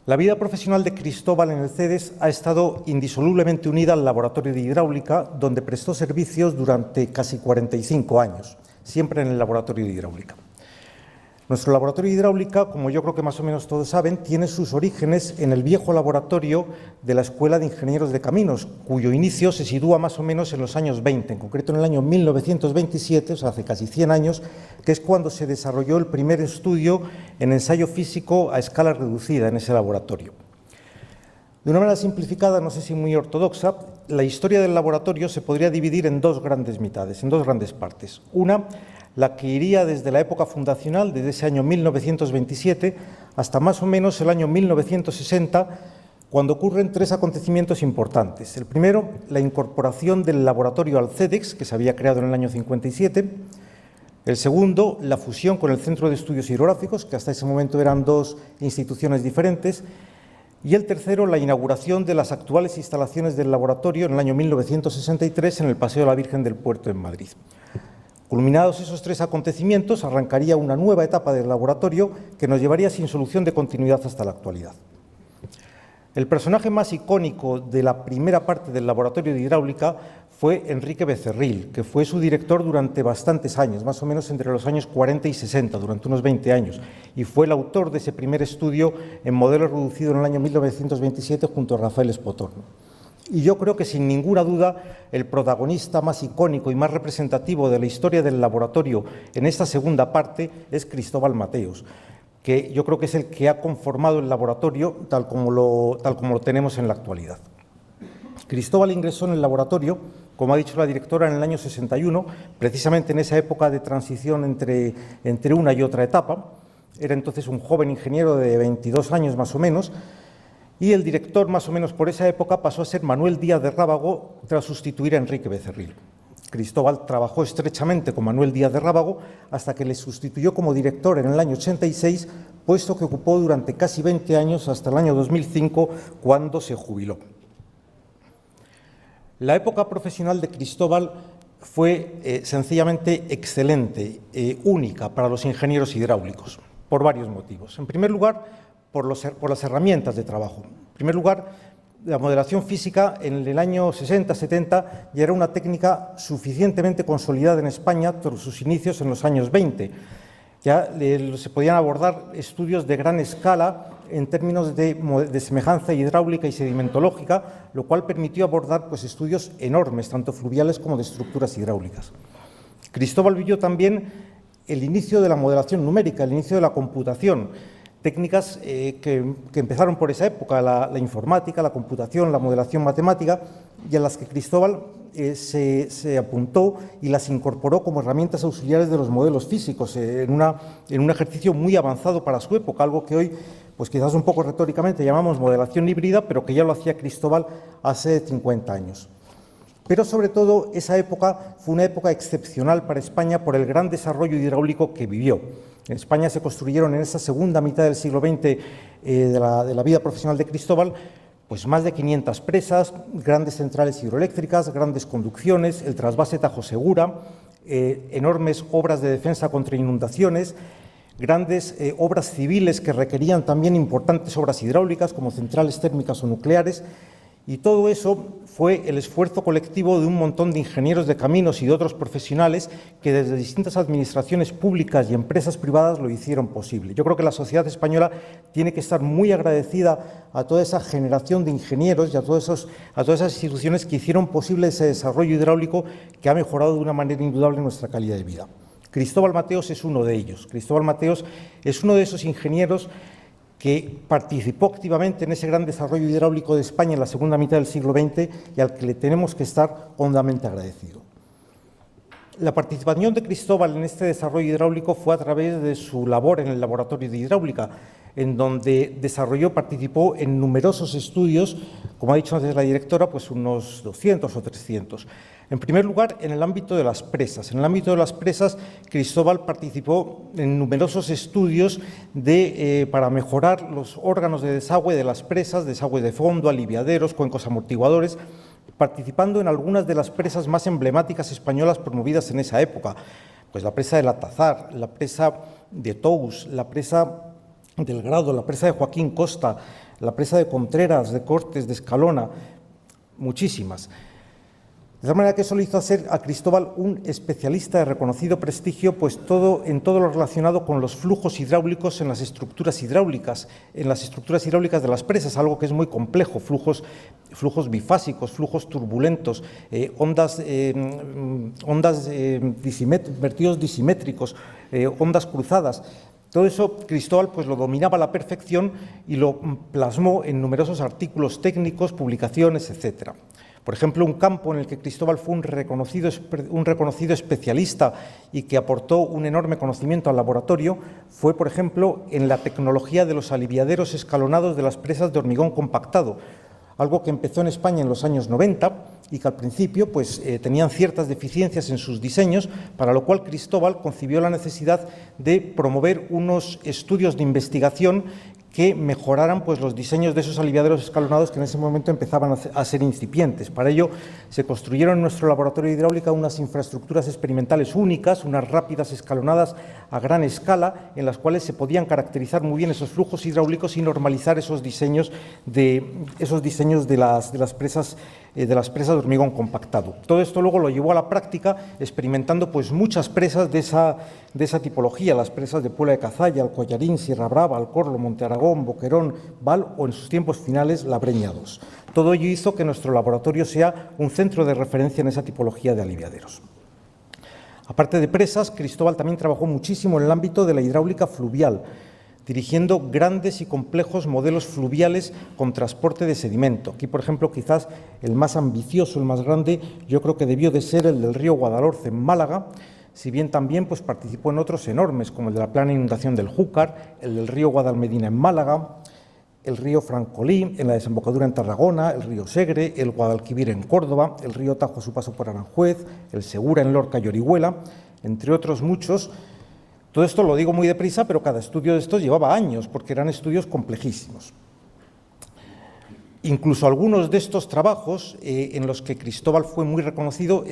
La vida profesional de Cristóbal en el CEDEX ha estado indisolublemente unida al Laboratorio de Hidráulica, donde prestó servicios durante casi 45 años, siempre en el Laboratorio de Hidráulica. Nuestro laboratorio de hidráulica, como yo creo que más o menos todos saben, tiene sus orígenes en el viejo laboratorio de la Escuela de Ingenieros de Caminos, cuyo inicio se sitúa más o menos en los años 20, en concreto en el año 1927, o sea, hace casi 100 años, que es cuando se desarrolló el primer estudio en ensayo físico a escala reducida en ese laboratorio. De una manera simplificada, no sé si muy ortodoxa, la historia del laboratorio se podría dividir en dos grandes mitades, en dos grandes partes. Una, la que iría desde la época fundacional, desde ese año 1927, hasta más o menos el año 1960, cuando ocurren tres acontecimientos importantes. El primero, la incorporación del laboratorio al CEDEX, que se había creado en el año 57. El segundo, la fusión con el Centro de Estudios Hidrográficos, que hasta ese momento eran dos instituciones diferentes. Y el tercero, la inauguración de las actuales instalaciones del laboratorio en el año 1963 en el Paseo de la Virgen del Puerto en Madrid. Culminados esos tres acontecimientos, arrancaría una nueva etapa del laboratorio que nos llevaría sin solución de continuidad hasta la actualidad. El personaje más icónico de la primera parte del laboratorio de hidráulica fue Enrique Becerril, que fue su director durante bastantes años, más o menos entre los años 40 y 60, durante unos 20 años, y fue el autor de ese primer estudio en modelo reducido en el año 1927 junto a Rafael Espotorno. Y yo creo que sin ninguna duda el protagonista más icónico y más representativo de la historia del laboratorio en esta segunda parte es Cristóbal Mateos, que yo creo que es el que ha conformado el laboratorio tal como lo tenemos en la actualidad. Cristóbal ingresó en el laboratorio, como ha dicho la directora, en el año 61, precisamente en esa época de transición entre una y otra etapa. Era entonces un joven ingeniero de 22 años más o menos, y el director, más o menos por esa época, pasó a ser Manuel Díaz de Rábago tras sustituir a Enrique Becerril. Cristóbal trabajó estrechamente con Manuel Díaz de Rábago hasta que le sustituyó como director en el año 86, puesto que ocupó durante casi 20 años hasta el año 2005, cuando se jubiló. La época profesional de Cristóbal fue sencillamente excelente, única para los ingenieros hidráulicos, por varios motivos. En primer lugar, por las herramientas de trabajo. En primer lugar, la modelación física en el año 60-70 ya era una técnica suficientemente consolidada en España por sus inicios en los años 20. Ya se podían abordar estudios de gran escala en términos de semejanza hidráulica y sedimentológica, lo cual permitió abordar estudios enormes, tanto fluviales como de estructuras hidráulicas. Cristóbal vivió también el inicio de la modelación numérica, el inicio de la computación, técnicas que empezaron por esa época, la informática, la computación, la modelación matemática, y a las que Cristóbal se apuntó y las incorporó como herramientas auxiliares de los modelos físicos, en un ejercicio muy avanzado para su época, algo que hoy, pues quizás un poco retóricamente llamamos modelación híbrida, pero que ya lo hacía Cristóbal hace 50 años. Pero sobre todo esa época fue una época excepcional para España por el gran desarrollo hidráulico que vivió. En España se construyeron en esa segunda mitad del siglo XX de la vida profesional de Cristóbal pues más de 500 presas, grandes centrales hidroeléctricas, grandes conducciones, el trasvase Tajo Segura, enormes obras de defensa contra inundaciones, grandes obras civiles que requerían también importantes obras hidráulicas como centrales térmicas o nucleares, Y todo eso fue el esfuerzo colectivo de un montón de ingenieros de caminos y de otros profesionales que desde distintas administraciones públicas y empresas privadas lo hicieron posible. Yo creo que la sociedad española tiene que estar muy agradecida a toda esa generación de ingenieros y a todas esas instituciones que hicieron posible ese desarrollo hidráulico que ha mejorado de una manera indudable nuestra calidad de vida. Cristóbal Mateos es uno de ellos. Cristóbal Mateos es uno de esos ingenieros que participó activamente en ese gran desarrollo hidráulico de España en la segunda mitad del siglo XX y al que le tenemos que estar hondamente agradecido. La participación de Cristóbal en este desarrollo hidráulico fue a través de su labor en el laboratorio de hidráulica, en donde participó en numerosos estudios, como ha dicho antes la directora, pues unos 200 o 300. En primer lugar, en el ámbito de las presas. En el ámbito de las presas, Cristóbal participó en numerosos estudios para mejorar los órganos de desagüe de las presas, desagüe de fondo, aliviaderos, cuencos amortiguadores, participando en algunas de las presas más emblemáticas españolas promovidas en esa época, pues la presa del Atazar, la presa de Tous, la presa del Grado, la presa de Joaquín Costa, la presa de Contreras, de Cortes, de Escalona, muchísimas. De tal manera que eso le hizo hacer a Cristóbal un especialista de reconocido prestigio, pues en todo lo relacionado con los flujos hidráulicos en las estructuras hidráulicas de las presas, algo que es muy complejo, flujos bifásicos, flujos turbulentos, vertidos disimétricos, ondas cruzadas. Todo eso Cristóbal pues lo dominaba a la perfección y lo plasmó en numerosos artículos técnicos, publicaciones, etcétera. Por ejemplo, un campo en el que Cristóbal fue un reconocido especialista y que aportó un enorme conocimiento al laboratorio fue, por ejemplo, en la tecnología de los aliviaderos escalonados de las presas de hormigón compactado, algo que empezó en España en los años 90 y que al principio pues, tenían ciertas deficiencias en sus diseños, para lo cual Cristóbal concibió la necesidad de promover unos estudios de investigación que mejoraran pues, los diseños de esos aliviaderos escalonados que en ese momento empezaban a ser incipientes. Para ello se construyeron en nuestro laboratorio de hidráulica unas infraestructuras experimentales únicas, unas rápidas escalonadas a gran escala, en las cuales se podían caracterizar muy bien esos flujos hidráulicos y normalizar esos diseños de las presas de hormigón compactado. Todo esto luego lo llevó a la práctica experimentando pues, muchas presas de esa tipología, las presas de Puebla de Cazalla, Alcollarín, Sierra Brava, Alcorlo, Monte Aragón, Boquerón, Val o en sus tiempos finales la Breña 2. Todo ello hizo que nuestro laboratorio sea un centro de referencia en esa tipología de aliviaderos. Aparte de presas, Cristóbal también trabajó muchísimo en el ámbito de la hidráulica fluvial, dirigiendo grandes y complejos modelos fluviales con transporte de sedimento. Aquí, por ejemplo, quizás el más ambicioso, el más grande, yo creo que debió de ser el del río Guadalhorce en Málaga, si bien también pues, participó en otros enormes, como el de la plana inundación del Júcar, el del río Guadalmedina en Málaga, el río Francolí en la desembocadura en Tarragona, el río Segre, el Guadalquivir en Córdoba, el río Tajo a su paso por Aranjuez, el Segura en Lorca y Orihuela, entre otros muchos. Todo esto lo digo muy deprisa, pero cada estudio de estos llevaba años, porque eran estudios complejísimos. Incluso algunos de estos trabajos en los que Cristóbal fue muy reconocido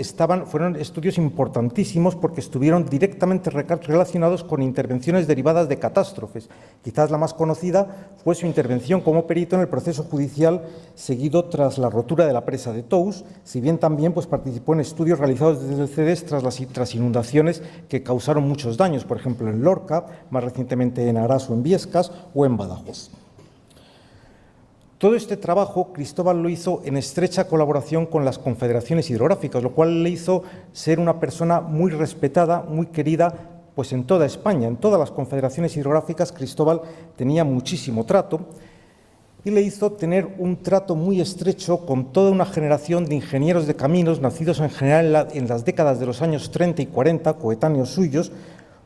fueron estudios importantísimos porque estuvieron directamente relacionados con intervenciones derivadas de catástrofes. Quizás la más conocida fue su intervención como perito en el proceso judicial seguido tras la rotura de la presa de Tous, si bien también pues, participó en estudios realizados desde el CEDES tras inundaciones que causaron muchos daños, por ejemplo en Lorca, más recientemente en Araso en Biescas o en Badajoz. Todo este trabajo Cristóbal lo hizo en estrecha colaboración con las confederaciones hidrográficas, lo cual le hizo ser una persona muy respetada, muy querida, pues en toda España, en todas las confederaciones hidrográficas Cristóbal tenía muchísimo trato y le hizo tener un trato muy estrecho con toda una generación de ingenieros de caminos nacidos en general en las décadas de los años 30 y 40, coetáneos suyos,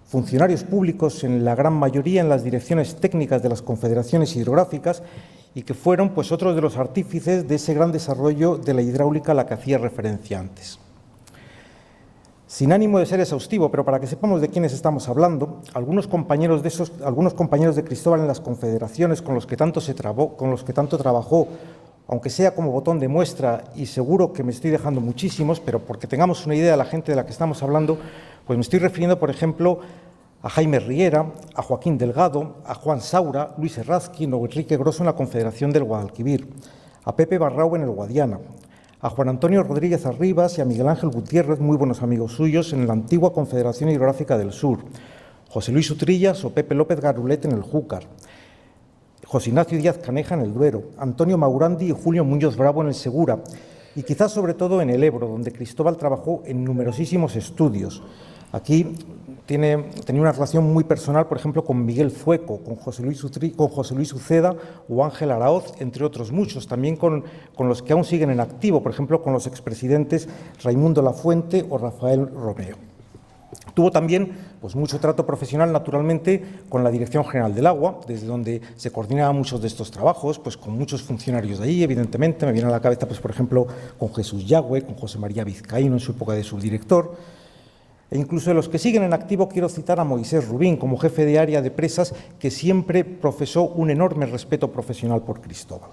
funcionarios públicos en la gran mayoría en las direcciones técnicas de las confederaciones hidrográficas y que fueron pues, otros de los artífices de ese gran desarrollo de la hidráulica a la que hacía referencia antes. Sin ánimo de ser exhaustivo, pero para que sepamos de quiénes estamos hablando, algunos compañeros de Cristóbal en las confederaciones con los que tanto trabajó, aunque sea como botón de muestra, y seguro que me estoy dejando muchísimos, pero porque tengamos una idea de la gente de la que estamos hablando, pues me estoy refiriendo, por ejemplo, a Jaime Riera, a Joaquín Delgado, a Juan Saura, Luis Herrazquín o Enrique Grosso en la Confederación del Guadalquivir, a Pepe Barrao en el Guadiana, a Juan Antonio Rodríguez Arribas y a Miguel Ángel Gutiérrez, muy buenos amigos suyos, en la antigua Confederación Hidrográfica del Sur, José Luis Utrillas o Pepe López Garulet en el Júcar, José Ignacio Díaz Caneja en el Duero, Antonio Maurandi y Julio Muñoz Bravo en el Segura, y quizás sobre todo en el Ebro, donde Cristóbal trabajó en numerosísimos estudios. Aquí tenía una relación muy personal, por ejemplo, con Miguel Zueco, con José Luis Uceda o Ángel Araoz, entre otros muchos, también con los que aún siguen en activo, por ejemplo, con los expresidentes Raimundo Lafuente o Rafael Romeo. Tuvo también pues, mucho trato profesional, naturalmente, con la Dirección General del Agua, desde donde se coordinaban muchos de estos trabajos, pues con muchos funcionarios de allí, evidentemente. Me viene a la cabeza, pues, por ejemplo, con Jesús Yagüe, con José María Vizcaíno en su época de subdirector. E incluso de los que siguen en activo quiero citar a Moisés Rubín como jefe de área de presas, que siempre profesó un enorme respeto profesional por Cristóbal.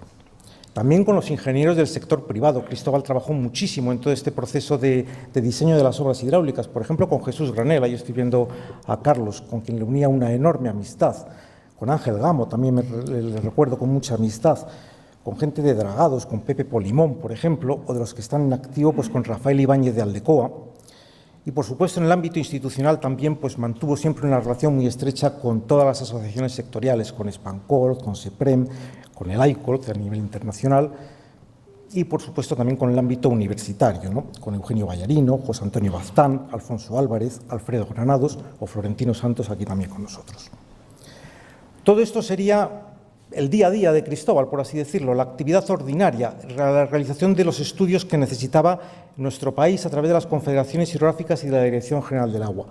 También con los ingenieros del sector privado. Cristóbal trabajó muchísimo en todo este proceso de diseño de las obras hidráulicas, por ejemplo con Jesús Granel, ahí estoy viendo a Carlos, con quien le unía una enorme amistad, con Ángel Gamo también le recuerdo con mucha amistad, con gente de Dragados, con Pepe Polimón, por ejemplo, o de los que están en activo pues con Rafael Ibáñez de Aldecoa. Y, por supuesto, en el ámbito institucional también pues, mantuvo siempre una relación muy estrecha con todas las asociaciones sectoriales, con Espancol, con SEPREM, con el AICOL, que a nivel internacional, y, por supuesto, también con el ámbito universitario, ¿no? Con Eugenio Vallarino, José Antonio Baztán, Alfonso Álvarez, Alfredo Granados o Florentino Santos, aquí también con nosotros. Todo esto sería el día a día de Cristóbal, por así decirlo, la actividad ordinaria, la realización de los estudios que necesitaba nuestro país a través de las confederaciones hidrográficas y de la Dirección General del Agua.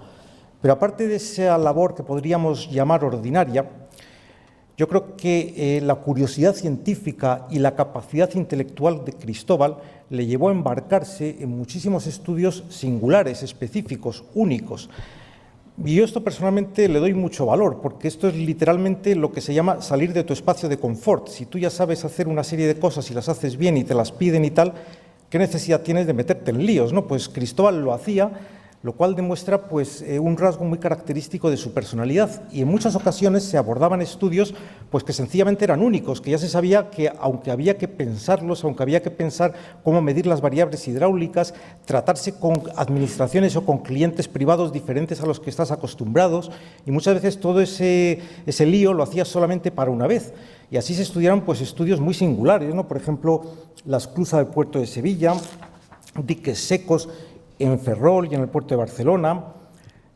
Pero aparte de esa labor que podríamos llamar ordinaria, yo creo que la curiosidad científica y la capacidad intelectual de Cristóbal le llevó a embarcarse en muchísimos estudios singulares, específicos, únicos. Y yo esto personalmente le doy mucho valor, porque esto es literalmente lo que se llama salir de tu espacio de confort. Si tú ya sabes hacer una serie de cosas y las haces bien y te las piden y tal, ¿qué necesidad tienes de meterte en líos, no? Pues Cristóbal lo hacía, lo cual demuestra pues, un rasgo muy característico de su personalidad. Y en muchas ocasiones se abordaban estudios pues, que sencillamente eran únicos, que ya se sabía que aunque había que pensarlos, aunque había que pensar cómo medir las variables hidráulicas, tratarse con administraciones o con clientes privados diferentes a los que estás acostumbrados, y muchas veces todo ese lío lo hacías solamente para una vez. Y así se estudiaron pues, estudios muy singulares, ¿no? Por ejemplo, la esclusa del puerto de Sevilla, diques secos en Ferrol y en el puerto de Barcelona,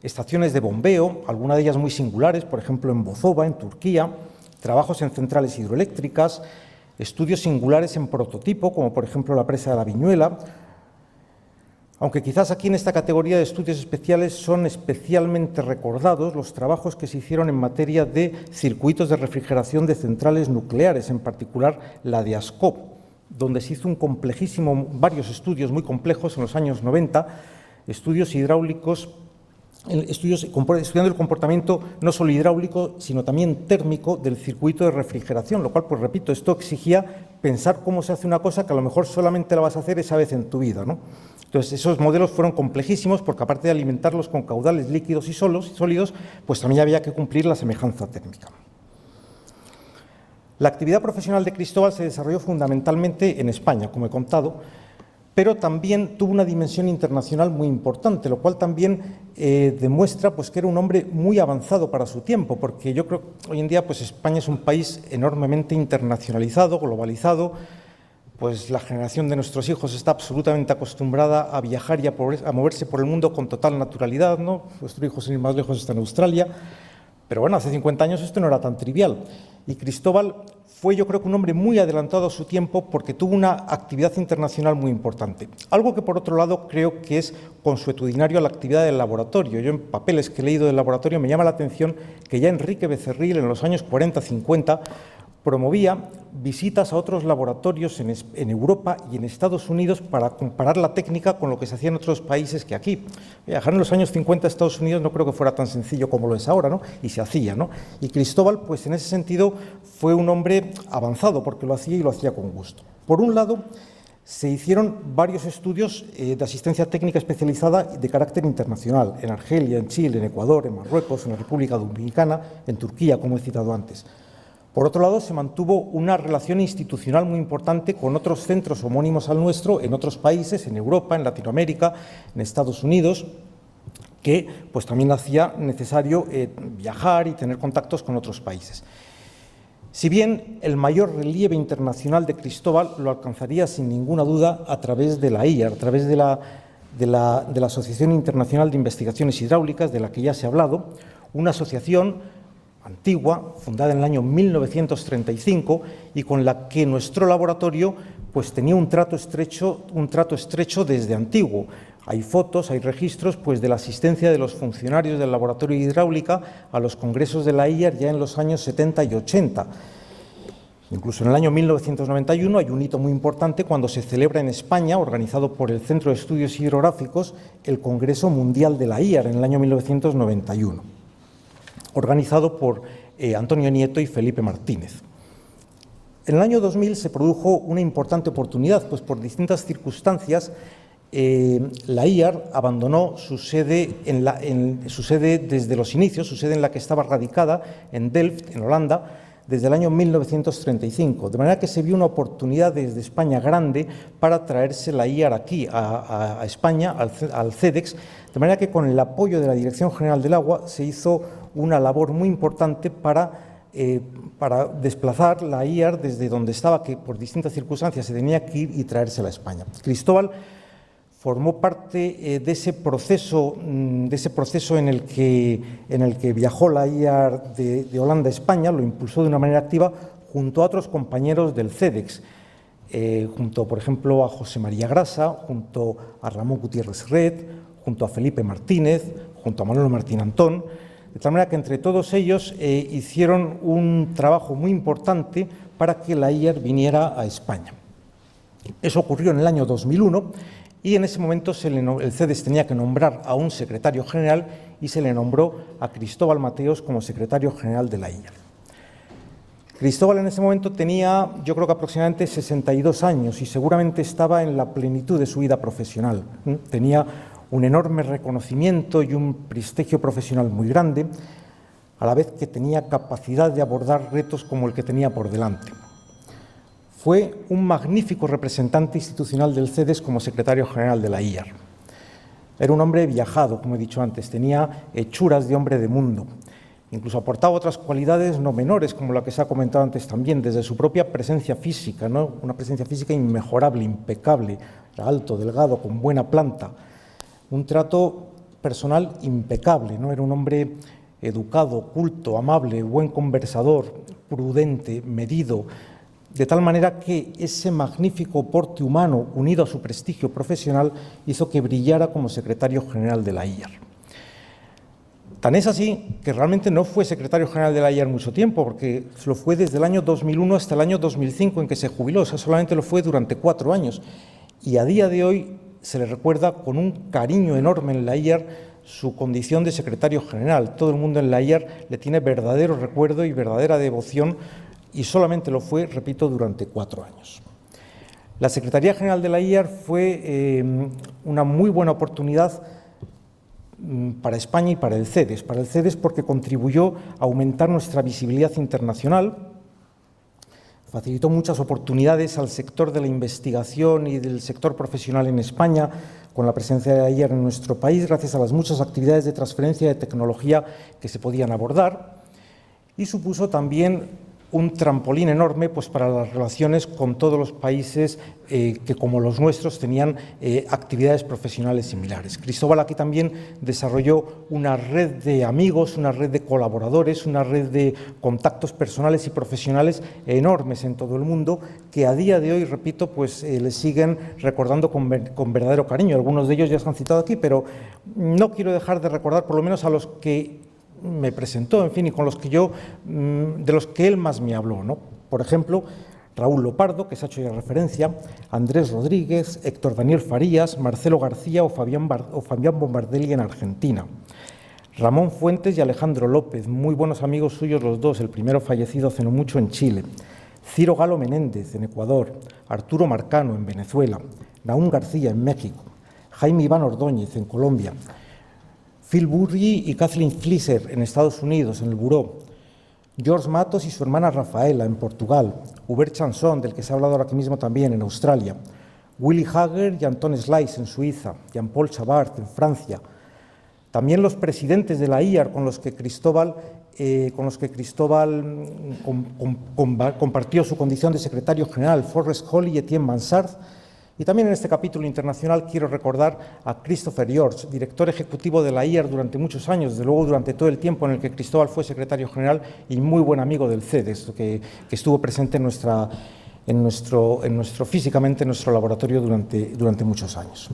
estaciones de bombeo, algunas de ellas muy singulares, por ejemplo en Bozova, en Turquía, trabajos en centrales hidroeléctricas, estudios singulares en prototipo, como por ejemplo la presa de la Viñuela, aunque quizás aquí en esta categoría de estudios especiales son especialmente recordados los trabajos que se hicieron en materia de circuitos de refrigeración de centrales nucleares, en particular la de Ascó, donde se hizo varios estudios muy complejos en los años 90, estudios hidráulicos, estudiando el comportamiento no solo hidráulico, sino también térmico del circuito de refrigeración, lo cual, pues repito, esto exigía pensar cómo se hace una cosa que a lo mejor solamente la vas a hacer esa vez en tu vida, ¿no? Entonces, esos modelos fueron complejísimos porque, aparte de alimentarlos con caudales líquidos y sólidos, pues también había que cumplir la semejanza térmica. La actividad profesional de Cristóbal se desarrolló fundamentalmente en España, como he contado, pero también tuvo una dimensión internacional muy importante, lo cual también demuestra pues, que era un hombre muy avanzado para su tiempo, porque yo creo que hoy en día pues, España es un país enormemente internacionalizado, globalizado, pues la generación de nuestros hijos está absolutamente acostumbrada a viajar y a moverse por el mundo con total naturalidad, ¿no? Nuestro hijo, sin ir más lejos, está en Australia, pero bueno, hace 50 años esto no era tan trivial. Y Cristóbal fue, yo creo que un hombre muy adelantado a su tiempo porque tuvo una actividad internacional muy importante. Algo que, por otro lado, creo que es consuetudinario a la actividad del laboratorio. Yo, en papeles que he leído del laboratorio, me llama la atención que ya Enrique Becerril, en los años 40-50, promovía visitas a otros laboratorios en Europa y en Estados Unidos para comparar la técnica con lo que se hacía en otros países que aquí. Viajar en los años 50 a Estados Unidos no creo que fuera tan sencillo como lo es ahora, ¿no? Y se hacía, ¿no? Y Cristóbal, pues en ese sentido, fue un hombre avanzado porque lo hacía y lo hacía con gusto. Por un lado, se hicieron varios estudios de asistencia técnica especializada de carácter internacional, en Argelia, en Chile, en Ecuador, en Marruecos, en la República Dominicana, en Turquía, como he citado antes. Por otro lado, se mantuvo una relación institucional muy importante con otros centros homónimos al nuestro en otros países, en Europa, en Latinoamérica, en Estados Unidos, que pues también hacía necesario viajar y tener contactos con otros países. Si bien el mayor relieve internacional de Cristóbal lo alcanzaría sin ninguna duda a través de la IAR, a través de la Asociación Internacional de Investigaciones Hidráulicas, de la que ya se ha hablado, una asociación antigua, fundada en el año 1935 y con la que nuestro laboratorio pues tenía un trato estrecho desde antiguo. Hay fotos, hay registros pues de la asistencia de los funcionarios del laboratorio de hidráulica a los congresos de la IAR ya en los años 70 y 80. Incluso en el año 1991 hay un hito muy importante cuando se celebra en España, organizado por el Centro de Estudios Hidrográficos, el Congreso Mundial de la IAR en el año 1991, organizado por Antonio Nieto y Felipe Martínez. En el año 2000 se produjo una importante oportunidad, pues por distintas circunstancias la IAR abandonó su sede, su sede desde los inicios, su sede en la que estaba radicada, en Delft, en Holanda, desde el año 1935, de manera que se vio una oportunidad desde España grande para traerse la IAR aquí, a España, al CEDEX, de manera que con el apoyo de la Dirección General del Agua se hizo una labor muy importante para desplazar la IAR desde donde estaba, que por distintas circunstancias se tenía que ir y traérsela a España. Cristóbal formó parte de ese proceso en el que viajó la IAR de Holanda a España, lo impulsó de una manera activa junto a otros compañeros del CEDEX, junto, por ejemplo, a José María Grasa, junto a Ramón Gutiérrez Red, junto a Felipe Martínez, junto a Manuel Martín Antón, de tal manera que entre todos ellos hicieron un trabajo muy importante para que la IAR viniera a España. Eso ocurrió en el año 2001 y en ese momento el CEDEX tenía que nombrar a un secretario general y se le nombró a Cristóbal Mateos como secretario general de la IAR. Cristóbal en ese momento tenía, yo creo que aproximadamente 62 años y seguramente estaba en la plenitud de su vida profesional. Tenía un enorme reconocimiento y un prestigio profesional muy grande, a la vez que tenía capacidad de abordar retos como el que tenía por delante. Fue un magnífico representante institucional del CEDEX como secretario general de la IAR. Era un hombre viajado, como he dicho antes, tenía hechuras de hombre de mundo. Incluso aportaba otras cualidades no menores, como la que se ha comentado antes también, desde su propia presencia física, ¿no? Una presencia física inmejorable, impecable, era alto, delgado, con buena planta. Un trato personal impecable, ¿no? Era un hombre educado, culto, amable, buen conversador, prudente, medido, de tal manera que ese magnífico porte humano, unido a su prestigio profesional, hizo que brillara como secretario general de la IAR. Tan es así que realmente no fue secretario general de la IAR mucho tiempo, porque lo fue desde el año 2001 hasta el año 2005 en que se jubiló, o sea, solamente lo fue durante 4 años. Y a día de hoy se le recuerda con un cariño enorme en la IAR su condición de secretario general. Todo el mundo en la IAR le tiene verdadero recuerdo y verdadera devoción, y solamente lo fue, repito, durante 4 años. La Secretaría General de la IAR fue una muy buena oportunidad para España y para el CEDEX. Para el CEDEX porque contribuyó a aumentar nuestra visibilidad internacional, facilitó muchas oportunidades al sector de la investigación y del sector profesional en España, con la presencia de la IAR en nuestro país, gracias a las muchas actividades de transferencia de tecnología que se podían abordar, y supuso también un trampolín enorme pues, para las relaciones con todos los países que, como los nuestros, tenían actividades profesionales similares. Cristóbal aquí también desarrolló una red de amigos, una red de colaboradores, una red de contactos personales y profesionales enormes en todo el mundo, que a día de hoy, repito, pues le siguen recordando con verdadero cariño. Algunos de ellos ya se han citado aquí, pero no quiero dejar de recordar por lo menos a los que me presentó, en fin, y con los que de los que él más me habló, ¿no? Por ejemplo, Raúl Lopardo, que se ha hecho ya referencia, Andrés Rodríguez, Héctor Daniel Farías, Marcelo García o Fabián Bombardelli en Argentina, Ramón Fuentes y Alejandro López, muy buenos amigos suyos los dos, el primero fallecido hace no mucho en Chile, Ciro Galo Menéndez en Ecuador, Arturo Marcano en Venezuela, Naún García en México, Jaime Iván Ordóñez en Colombia, Phil Burry y Kathleen Flisser en Estados Unidos, en el Buró, George Matos y su hermana Rafaela en Portugal, Hubert Chanson, del que se ha hablado ahora aquí mismo también, en Australia, Willy Hager y Anton Slice en Suiza, Jean-Paul Chabart en Francia. También los presidentes de la IAR con los que Cristóbal compartió su condición de secretario general, Forrest Hall y Etienne Mansart. Y también en este capítulo internacional quiero recordar a Christopher George, director ejecutivo de la IAR durante muchos años, desde luego durante todo el tiempo en el que Cristóbal fue secretario general y muy buen amigo del CEDES, que estuvo presente físicamente en nuestro laboratorio durante muchos años.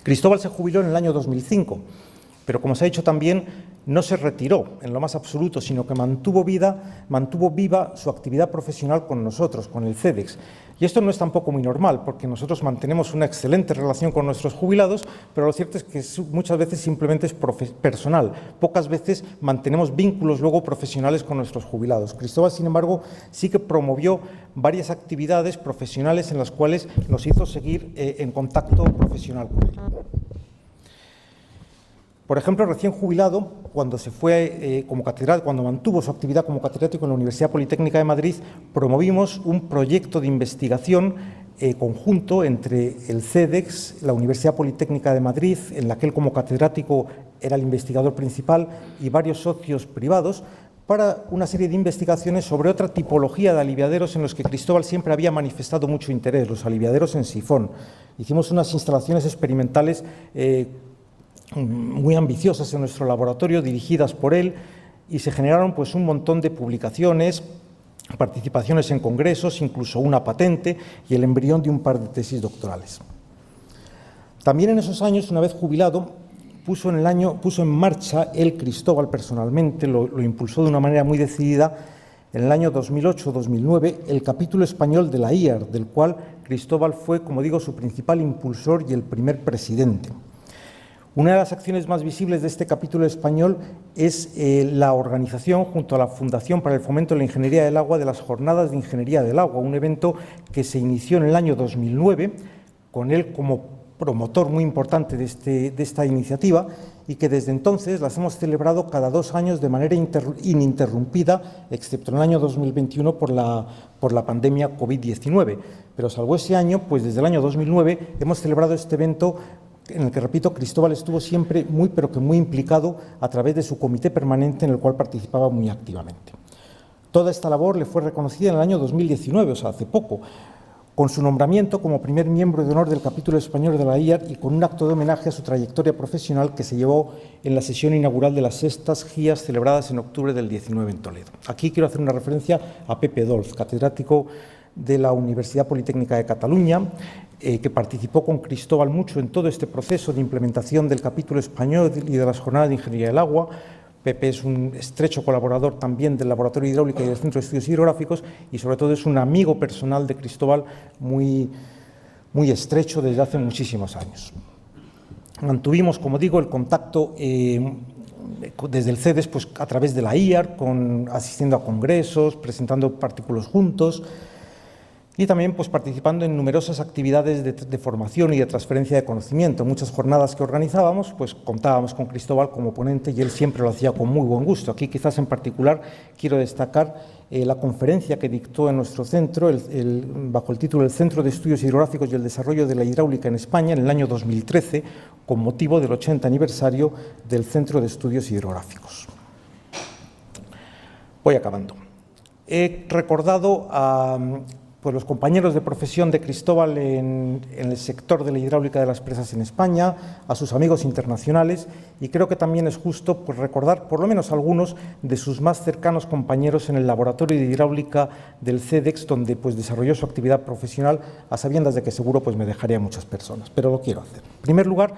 Cristóbal se jubiló en el año 2005, pero como se ha dicho también, no se retiró en lo más absoluto, sino que mantuvo viva su actividad profesional con nosotros, con el CEDEX. Y esto no es tampoco muy normal, porque nosotros mantenemos una excelente relación con nuestros jubilados, pero lo cierto es que muchas veces simplemente es personal. Pocas veces mantenemos vínculos luego profesionales con nuestros jubilados. Cristóbal, sin embargo, sí que promovió varias actividades profesionales en las cuales nos hizo seguir en contacto profesional con él. Por ejemplo, recién jubilado, cuando mantuvo su actividad como catedrático en la Universidad Politécnica de Madrid, promovimos un proyecto de investigación conjunto entre el CEDEX, la Universidad Politécnica de Madrid, en la que él como catedrático era el investigador principal, y varios socios privados, para una serie de investigaciones sobre otra tipología de aliviaderos en los que Cristóbal siempre había manifestado mucho interés, los aliviaderos en sifón. Hicimos unas instalaciones experimentales muy ambiciosas en nuestro laboratorio, dirigidas por él, y se generaron pues un montón de publicaciones, participaciones en congresos, incluso una patente y el embrión de un par de tesis doctorales. También en esos años, una vez jubilado, puso en marcha él, Cristóbal, personalmente, lo impulsó de una manera muy decidida, en el año 2008-2009, el capítulo español de la IAR, del cual Cristóbal fue, como digo, su principal impulsor y el primer presidente. Una de las acciones más visibles de este capítulo español es la organización, junto a la Fundación para el Fomento de la Ingeniería del Agua, de las Jornadas de Ingeniería del Agua, un evento que se inició en el año 2009, con él como promotor muy importante de esta iniciativa, y que desde entonces las hemos celebrado cada 2 años de manera ininterrumpida, excepto en el año 2021 por la pandemia COVID-19. Pero salvo ese año, pues desde el año 2009 hemos celebrado este evento en el que, repito, Cristóbal estuvo siempre muy implicado a través de su comité permanente, en el cual participaba muy activamente. Toda esta labor le fue reconocida en el año 2019, o sea, hace poco, con su nombramiento como primer miembro de honor del capítulo español de la IAR y con un acto de homenaje a su trayectoria profesional que se llevó en la sesión inaugural de las 6º GIAS celebradas en octubre del 19 en Toledo. Aquí quiero hacer una referencia a Pepe Dolz, catedrático de la Universidad Politécnica de Cataluña, que participó con Cristóbal mucho en todo este proceso de implementación del capítulo español y de las jornadas de ingeniería del agua. Pepe es un estrecho colaborador también del Laboratorio de Hidráulica y del Centro de Estudios Hidrográficos, y sobre todo es un amigo personal de Cristóbal muy estrecho desde hace muchísimos años. Mantuvimos, como digo, el contacto desde el CEDES pues, a través de la IAR, asistiendo a congresos, presentando artículos juntos, y también pues, participando en numerosas actividades de formación y de transferencia de conocimiento. En muchas jornadas que organizábamos, pues contábamos con Cristóbal como ponente y él siempre lo hacía con muy buen gusto. Aquí quizás en particular quiero destacar la conferencia que dictó en nuestro centro, bajo el título El Centro de Estudios Hidrográficos y el Desarrollo de la Hidráulica en España, en el año 2013, con motivo del 80 aniversario del Centro de Estudios Hidrográficos. Voy acabando. He recordado a pues los compañeros de profesión de Cristóbal en el sector de la hidráulica de las presas en España, a sus amigos internacionales, y creo que también es justo pues, recordar por lo menos algunos de sus más cercanos compañeros en el laboratorio de hidráulica del CEDEX, donde pues, desarrolló su actividad profesional, a sabiendas de que seguro pues, me dejaría muchas personas, pero lo quiero hacer. En primer lugar,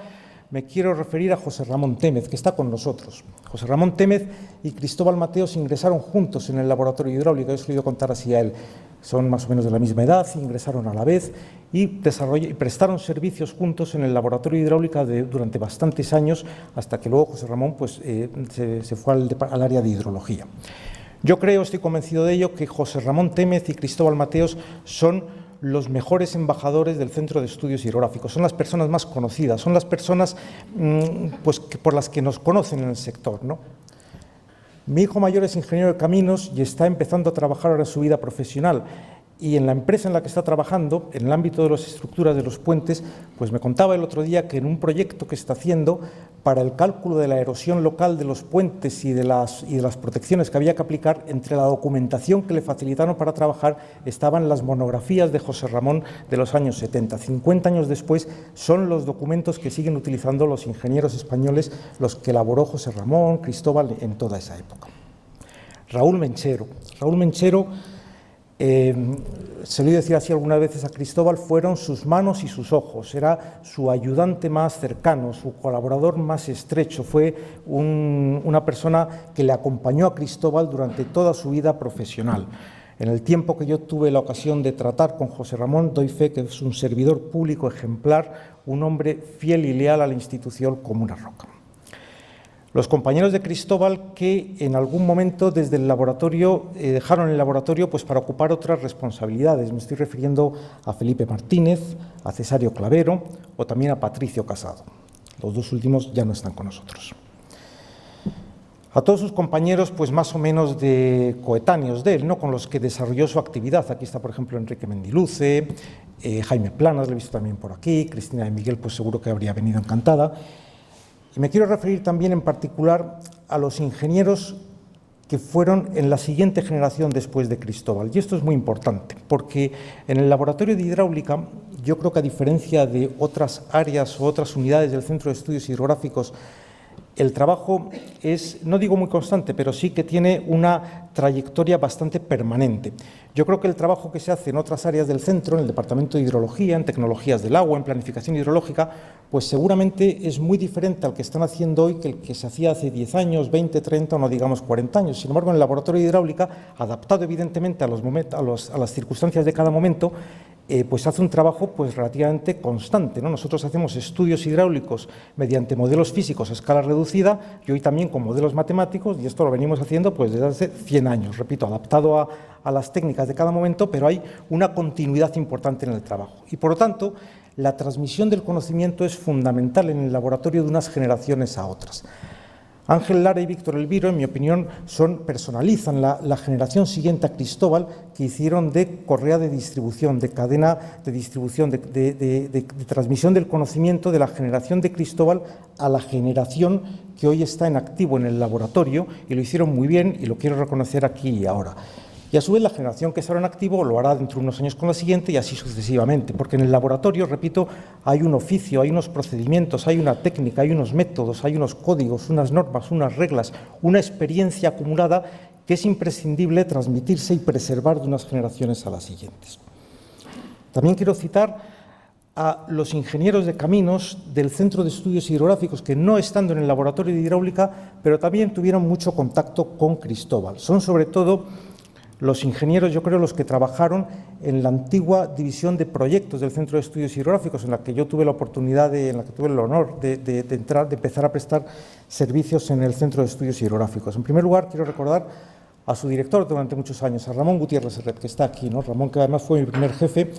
me quiero referir a José Ramón Témez, que está con nosotros. José Ramón Témez y Cristóbal Mateos ingresaron juntos en el laboratorio de hidráulica, yo os lo he oído contar así a él. Son más o menos de la misma edad, ingresaron a la vez y prestaron servicios juntos en el laboratorio de hidráulica durante bastantes años, hasta que luego José Ramón pues, se fue al área de hidrología. Yo creo, estoy convencido de ello, que José Ramón Témez y Cristóbal Mateos son los mejores embajadores del Centro de Estudios Hidrográficos. Son las personas más conocidas, son las personas pues, por las que nos conocen en el sector, ¿no? Mi hijo mayor es ingeniero de caminos y está empezando a trabajar ahora en su vida profesional. Y en la empresa en la que está trabajando, en el ámbito de las estructuras de los puentes, pues me contaba el otro día que en un proyecto que está haciendo para el cálculo de la erosión local de los puentes y de las protecciones que había que aplicar, entre la documentación que le facilitaron para trabajar estaban las monografías de José Ramón de los años 70. 50 años después son los documentos que siguen utilizando los ingenieros españoles, los que elaboró José Ramón, Cristóbal en toda esa época. Raúl Menchero. Se lo he decir así algunas veces a Cristóbal, fueron sus manos y sus ojos, era su ayudante más cercano, su colaborador más estrecho, fue una persona que le acompañó a Cristóbal durante toda su vida profesional. En el tiempo que yo tuve la ocasión de tratar con José Ramón, doy fe que es un servidor público ejemplar, un hombre fiel y leal a la institución como una roca. Los compañeros de Cristóbal que en algún momento desde el laboratorio dejaron el laboratorio pues para ocupar otras responsabilidades. Me estoy refiriendo a Felipe Martínez, a Cesario Clavero o también a Patricio Casado. Los dos últimos ya no están con nosotros. A todos sus compañeros pues más o menos de coetáneos de él, ¿no? Con los que desarrolló su actividad. Aquí está, por ejemplo, Enrique Mendiluce, Jaime Planas, lo he visto también por aquí, Cristina de Miguel pues seguro que habría venido encantada. Y me quiero referir también en particular a los ingenieros que fueron en la siguiente generación después de Cristóbal. Y esto es muy importante, porque en el laboratorio de hidráulica, yo creo que a diferencia de otras áreas o otras unidades del Centro de Estudios Hidrográficos, el trabajo es, no digo muy constante, pero sí que tiene una trayectoria bastante permanente. Yo creo que el trabajo que se hace en otras áreas del centro, en el Departamento de Hidrología, en Tecnologías del Agua, en Planificación Hidrológica, pues seguramente es muy diferente al que están haciendo hoy que el que se hacía hace 10 años, 20, 30 o no digamos 40 años. Sin embargo, en el laboratorio de hidráulica, adaptado evidentemente a las circunstancias de cada momento, pues hace un trabajo pues relativamente constante, ¿no? Nosotros hacemos estudios hidráulicos mediante modelos físicos a escala reducida y hoy también con modelos matemáticos, y esto lo venimos haciendo pues desde hace 100 años, repito, adaptado a las técnicas de cada momento, pero hay una continuidad importante en el trabajo. Y por lo tanto, la transmisión del conocimiento es fundamental en el laboratorio de unas generaciones a otras. Ángel Lara y Víctor Elviro, en mi opinión, personalizan la generación siguiente a Cristóbal que hicieron de correa de distribución, de cadena de distribución, de transmisión del conocimiento de la generación de Cristóbal a la generación que hoy está en activo en el laboratorio, y lo hicieron muy bien y lo quiero reconocer aquí y ahora. Y a su vez la generación que está en activo lo hará dentro de unos años con la siguiente y así sucesivamente, porque en el laboratorio, repito, hay un oficio, hay unos procedimientos, hay una técnica, hay unos métodos, hay unos códigos, unas normas, unas reglas, una experiencia acumulada que es imprescindible transmitirse y preservar de unas generaciones a las siguientes. También quiero citar a los ingenieros de caminos del Centro de Estudios Hidrográficos que no estando en el laboratorio de hidráulica, pero también tuvieron mucho contacto con Cristóbal. Son sobre todo los ingenieros, yo creo, los que trabajaron en la antigua división de proyectos del Centro de Estudios Hidrográficos, en la que yo tuve la oportunidad, en la que tuve el honor de empezar a prestar servicios en el Centro de Estudios Hidrográficos. En primer lugar, quiero recordar a su director durante muchos años, a Ramón Gutiérrez Serret, que está aquí, ¿no? Ramón, que además fue mi primer jefe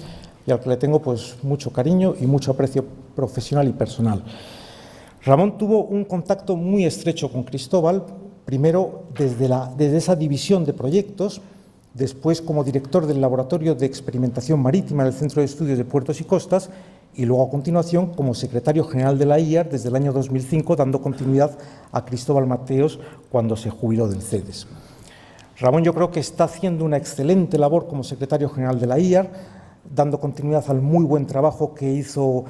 y al que le tengo pues mucho cariño y mucho aprecio profesional y personal. Ramón tuvo un contacto muy estrecho con Cristóbal, primero desde esa división de proyectos, después como director del Laboratorio de Experimentación Marítima del Centro de Estudios de Puertos y Costas y luego a continuación como secretario general de la IAR desde el año 2005, dando continuidad a Cristóbal Mateos cuando se jubiló del CEDES. Ramón yo creo que está haciendo una excelente labor como secretario general de la IAR, dando continuidad al muy buen trabajo que hizo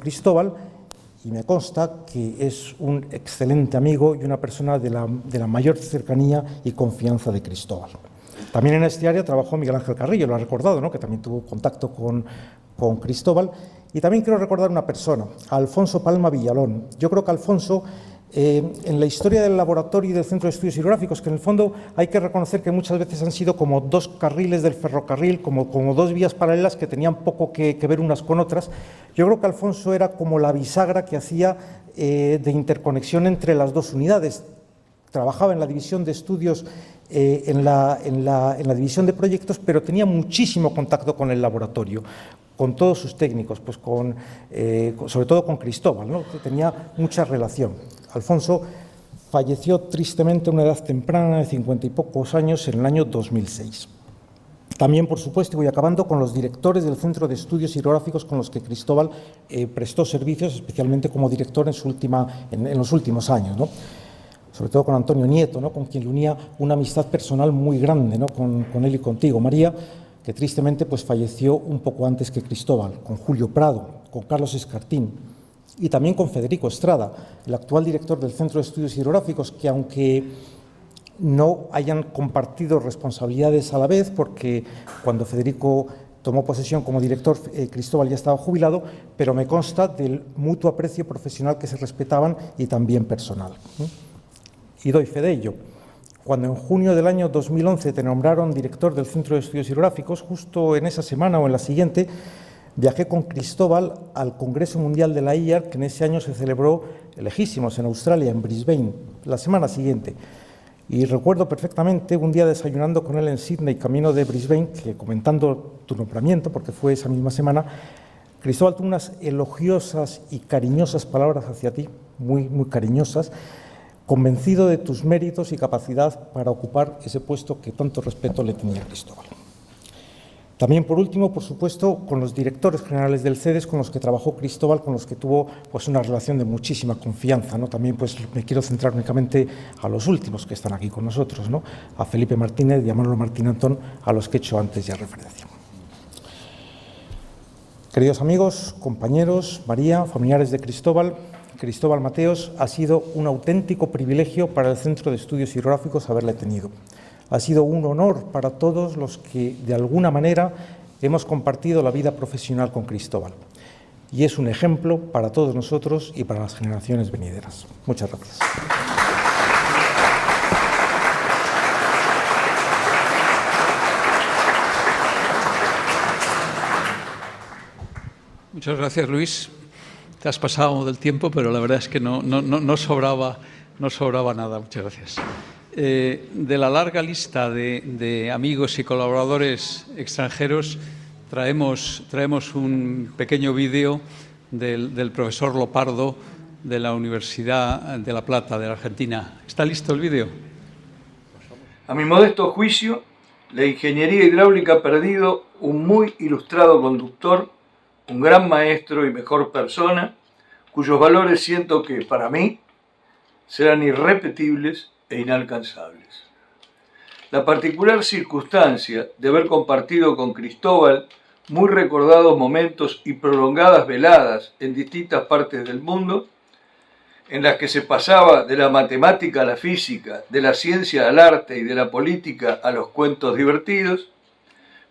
Cristóbal, y me consta que es un excelente amigo y una persona de la mayor cercanía y confianza de Cristóbal. También en este área trabajó Miguel Ángel Carrillo, lo ha recordado, ¿no? Que también tuvo contacto con Cristóbal. Y también quiero recordar una persona, a Alfonso Palma Villalón. Yo creo que Alfonso, en la historia del laboratorio y del Centro de Estudios Hidrográficos, que en el fondo hay que reconocer que muchas veces han sido como dos carriles del ferrocarril, como dos vías paralelas que tenían poco que ver unas con otras. Yo creo que Alfonso era como la bisagra que hacía de interconexión entre las dos unidades. Trabajaba en la división de estudios, en la división de proyectos, pero tenía muchísimo contacto con el laboratorio, con todos sus técnicos, pues sobre todo con Cristóbal, ¿no? Tenía mucha relación. Alfonso falleció tristemente a una edad temprana de 50 y pocos años en el año 2006. También, por supuesto, y voy acabando, con los directores del Centro de Estudios Hidrográficos con los que Cristóbal prestó servicios, especialmente como director en los últimos años, ¿no? Sobre todo con Antonio Nieto, ¿no? Con quien le unía una amistad personal muy grande, ¿no? Con él y contigo, María, que tristemente pues, falleció un poco antes que Cristóbal, con Julio Prado, con Carlos Escartín y también con Federico Estrada, el actual director del Centro de Estudios Hidrográficos, que aunque no hayan compartido responsabilidades a la vez, porque cuando Federico tomó posesión como director, Cristóbal ya estaba jubilado, pero me consta del mutuo aprecio profesional que se respetaban y también personal. Y doy fe de ello. Cuando en junio del año 2011 te nombraron director del Centro de Estudios Hidrográficos, justo en esa semana o en la siguiente, viajé con Cristóbal al Congreso Mundial de la IAR, que en ese año se celebró lejísimos en Australia, en Brisbane, la semana siguiente. Y recuerdo perfectamente un día desayunando con él en Sydney, camino de Brisbane, que comentando tu nombramiento, porque fue esa misma semana, Cristóbal tuvo unas elogiosas y cariñosas palabras hacia ti, muy, muy cariñosas, convencido de tus méritos y capacidad para ocupar ese puesto que tanto respeto le tenía a Cristóbal. También, por último, por supuesto, con los directores generales del CEDES, con los que trabajó Cristóbal, con los que tuvo pues, una relación de muchísima confianza, ¿no? También pues, me quiero centrar únicamente a los últimos que están aquí con nosotros, ¿no? A Felipe Martínez y a Manolo Martín Antón, a los que he hecho antes ya referencia. Queridos amigos, compañeros, María, familiares de Cristóbal Mateos, ha sido un auténtico privilegio para el Centro de Estudios Hidrográficos haberle tenido. Ha sido un honor para todos los que, de alguna manera, hemos compartido la vida profesional con Cristóbal. Y es un ejemplo para todos nosotros y para las generaciones venideras. Muchas gracias. Muchas gracias, Luis. Te has pasado del tiempo, pero la verdad es que no sobraba nada. Muchas gracias. De la larga lista de amigos y colaboradores extranjeros, traemos un pequeño vídeo del profesor Lopardo de la Universidad de La Plata, de la Argentina. ¿Está listo el vídeo? A mi modesto juicio, la ingeniería hidráulica ha perdido un muy ilustrado conductor, un gran maestro y mejor persona, cuyos valores siento que, para mí, serán irrepetibles e inalcanzables. La particular circunstancia de haber compartido con Cristóbal muy recordados momentos y prolongadas veladas en distintas partes del mundo, en las que se pasaba de la matemática a la física, de la ciencia al arte y de la política a los cuentos divertidos,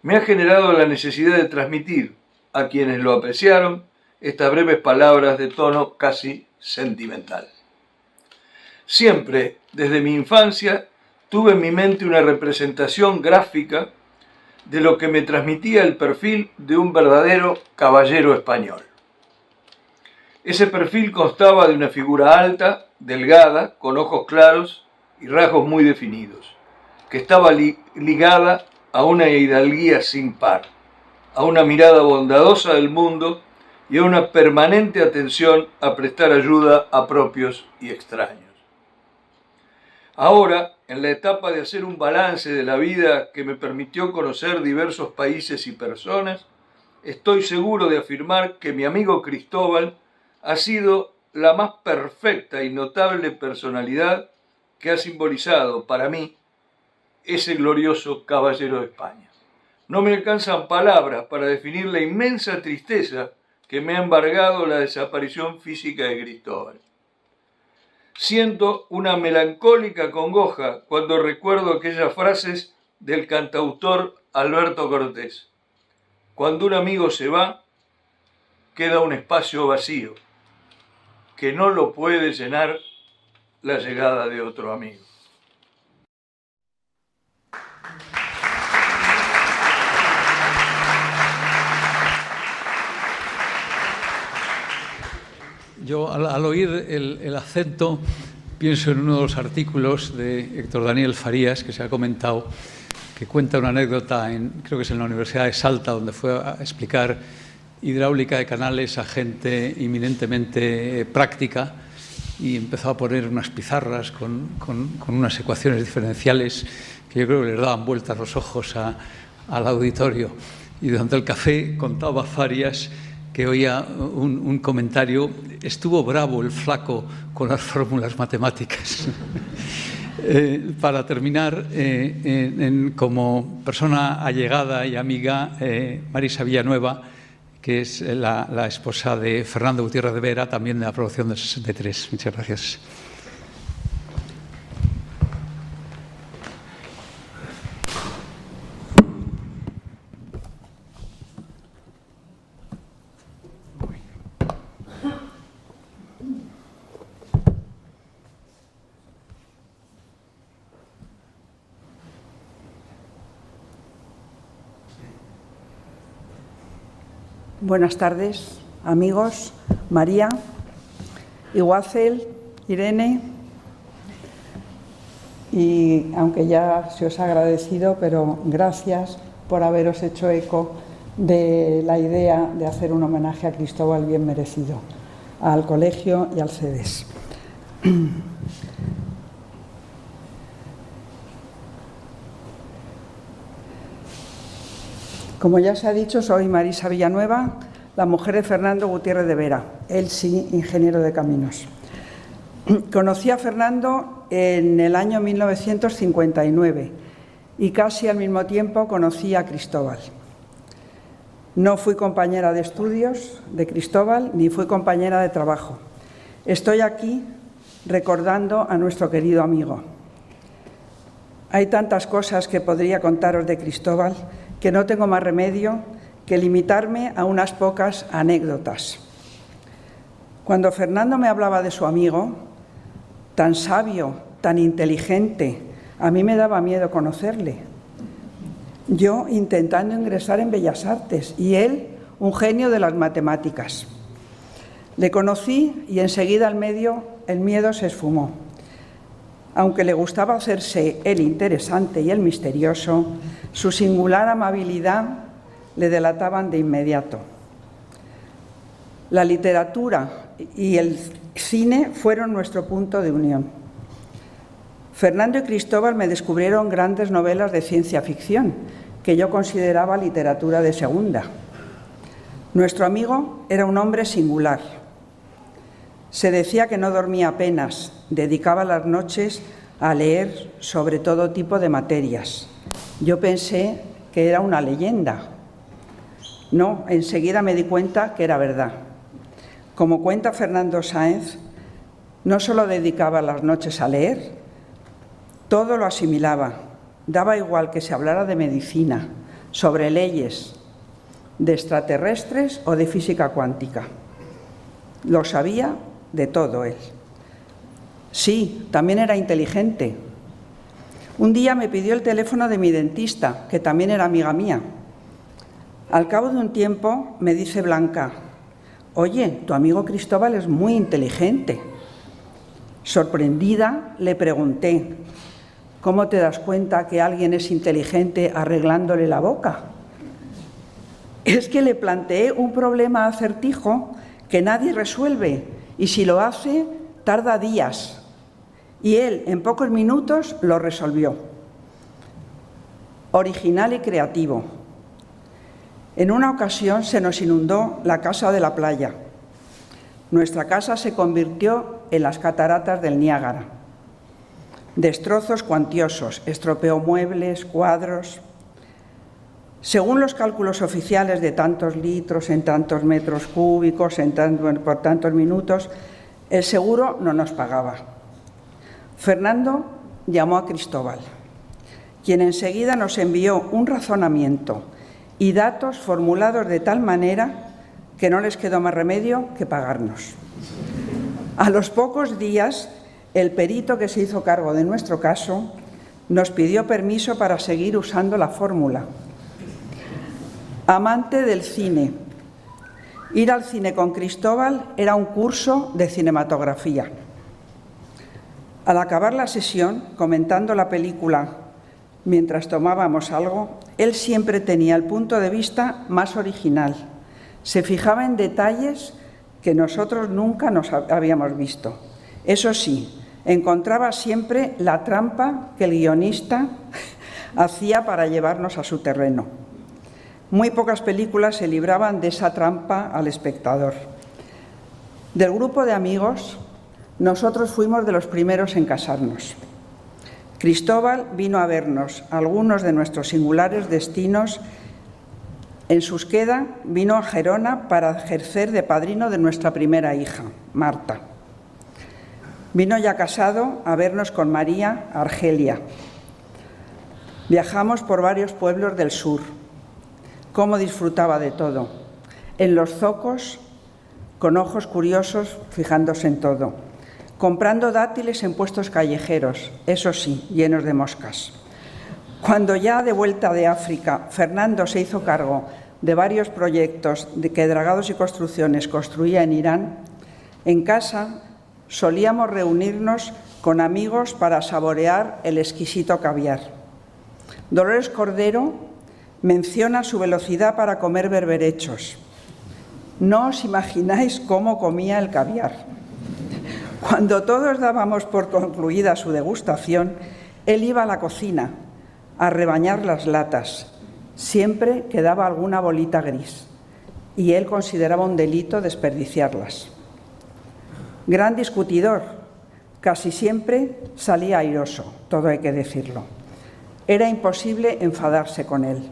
me ha generado la necesidad de transmitir a quienes lo apreciaron estas breves palabras de tono casi sentimental. Siempre, desde mi infancia, tuve en mi mente una representación gráfica de lo que me transmitía el perfil de un verdadero caballero español. Ese perfil constaba de una figura alta, delgada, con ojos claros y rasgos muy definidos, que estaba ligada a una hidalguía sin par, a una mirada bondadosa del mundo y a una permanente atención a prestar ayuda a propios y extraños. Ahora, en la etapa de hacer un balance de la vida que me permitió conocer diversos países y personas, estoy seguro de afirmar que mi amigo Cristóbal ha sido la más perfecta y notable personalidad que ha simbolizado para mí ese glorioso caballero de España. No me alcanzan palabras para definir la inmensa tristeza que me ha embargado la desaparición física de Cristóbal. Siento una melancólica congoja cuando recuerdo aquellas frases del cantautor Alberto Cortés. Cuando un amigo se va, queda un espacio vacío, que no lo puede llenar la llegada de otro amigo. Yo, al oír el acento, pienso en uno de los artículos de Héctor Daniel Farías, que se ha comentado, que cuenta una anécdota, creo que es en la Universidad de Salta, donde fue a explicar hidráulica de canales a gente eminentemente práctica, y empezó a poner unas pizarras con unas ecuaciones diferenciales que yo creo que les daban vueltas los ojos al auditorio. Y durante el café contaba Farias que oía un comentario: estuvo bravo el flaco con las fórmulas matemáticas. Para terminar, como persona allegada y amiga, Marisa Villanueva, que es la esposa de Fernando Gutiérrez de Vera, también de la promoción del 63. Muchas gracias. Buenas tardes, amigos, María, Iguazel, Irene, y aunque ya se os ha agradecido, pero gracias por haberos hecho eco de la idea de hacer un homenaje a Cristóbal bien merecido, al colegio y al CEDES. Como ya se ha dicho, soy Marisa Villanueva, la mujer de Fernando Gutiérrez de Vera, él sí, ingeniero de caminos. Conocí a Fernando en el año 1959 y casi al mismo tiempo conocí a Cristóbal. No fui compañera de estudios de Cristóbal ni fui compañera de trabajo. Estoy aquí recordando a nuestro querido amigo. Hay tantas cosas que podría contaros de Cristóbal que no tengo más remedio que limitarme a unas pocas anécdotas. Cuando Fernando me hablaba de su amigo, tan sabio, tan inteligente, a mí me daba miedo conocerle. Yo intentando ingresar en Bellas Artes y él un genio de las matemáticas. Le conocí y enseguida el miedo se esfumó. Aunque le gustaba hacerse el interesante y el misterioso, su singular amabilidad le delataban de inmediato. La literatura y el cine fueron nuestro punto de unión. Fernando y Cristóbal me descubrieron grandes novelas de ciencia ficción, que yo consideraba literatura de segunda. Nuestro amigo era un hombre singular. Se decía que no dormía apenas, dedicaba las noches a leer sobre todo tipo de materias. Yo pensé que era una leyenda. No, enseguida me di cuenta que era verdad. Como cuenta Fernando Sáenz, no solo dedicaba las noches a leer, todo lo asimilaba. Daba igual que se hablara de medicina, sobre leyes, de extraterrestres o de física cuántica. Lo sabía de todo él. Sí, también era inteligente. Un día me pidió el teléfono de mi dentista, que también era amiga mía. Al cabo de un tiempo me dice Blanca: oye, tu amigo Cristóbal es muy inteligente. Sorprendida le pregunté: ¿cómo te das cuenta que alguien es inteligente arreglándole la boca? Es que le planteé un problema acertijo que nadie resuelve y si lo hace tarda días. Y él en pocos minutos lo resolvió. Original y creativo. En una ocasión se nos inundó la casa de la playa. Nuestra casa se convirtió en las cataratas del Niágara. Destrozos cuantiosos, estropeó muebles, cuadros. Según los cálculos oficiales de tantos litros en tantos metros cúbicos por tantos minutos, el seguro no nos pagaba. Fernando llamó a Cristóbal, quien enseguida nos envió un razonamiento y datos formulados de tal manera que no les quedó más remedio que pagarnos. A los pocos días, el perito que se hizo cargo de nuestro caso nos pidió permiso para seguir usando la fórmula. Amante del cine. Ir al cine con Cristóbal era un curso de cinematografía. Al acabar la sesión, comentando la película mientras tomábamos algo, él siempre tenía el punto de vista más original. Se fijaba en detalles que nosotros nunca nos habíamos visto Eso sí, encontraba siempre la trampa que el guionista hacía para llevarnos a su terreno. Muy pocas películas se libraban de esa trampa al espectador. Del grupo de amigos, nosotros fuimos de los primeros en casarnos. Cristóbal vino a vernos algunos de nuestros singulares destinos. En Susqueda vino a Gerona para ejercer de padrino de nuestra primera hija, Marta. Vino ya casado a vernos con María a Argelia. Viajamos por varios pueblos del sur. Cómo disfrutaba de todo. En los zocos, con ojos curiosos, fijándose en todo. Comprando dátiles en puestos callejeros, eso sí, llenos de moscas. Cuando ya de vuelta de África, Fernando se hizo cargo de varios proyectos que Dragados y Construcciones construía en Irán, en casa solíamos reunirnos con amigos para saborear el exquisito caviar. Dolores Cordero menciona su velocidad para comer berberechos. No os imagináis cómo comía el caviar. Cuando todos dábamos por concluida su degustación, él iba a la cocina a rebañar las latas. Siempre quedaba alguna bolita gris y él consideraba un delito desperdiciarlas. Gran discutidor, casi siempre salía airoso, todo hay que decirlo. Era imposible enfadarse con él.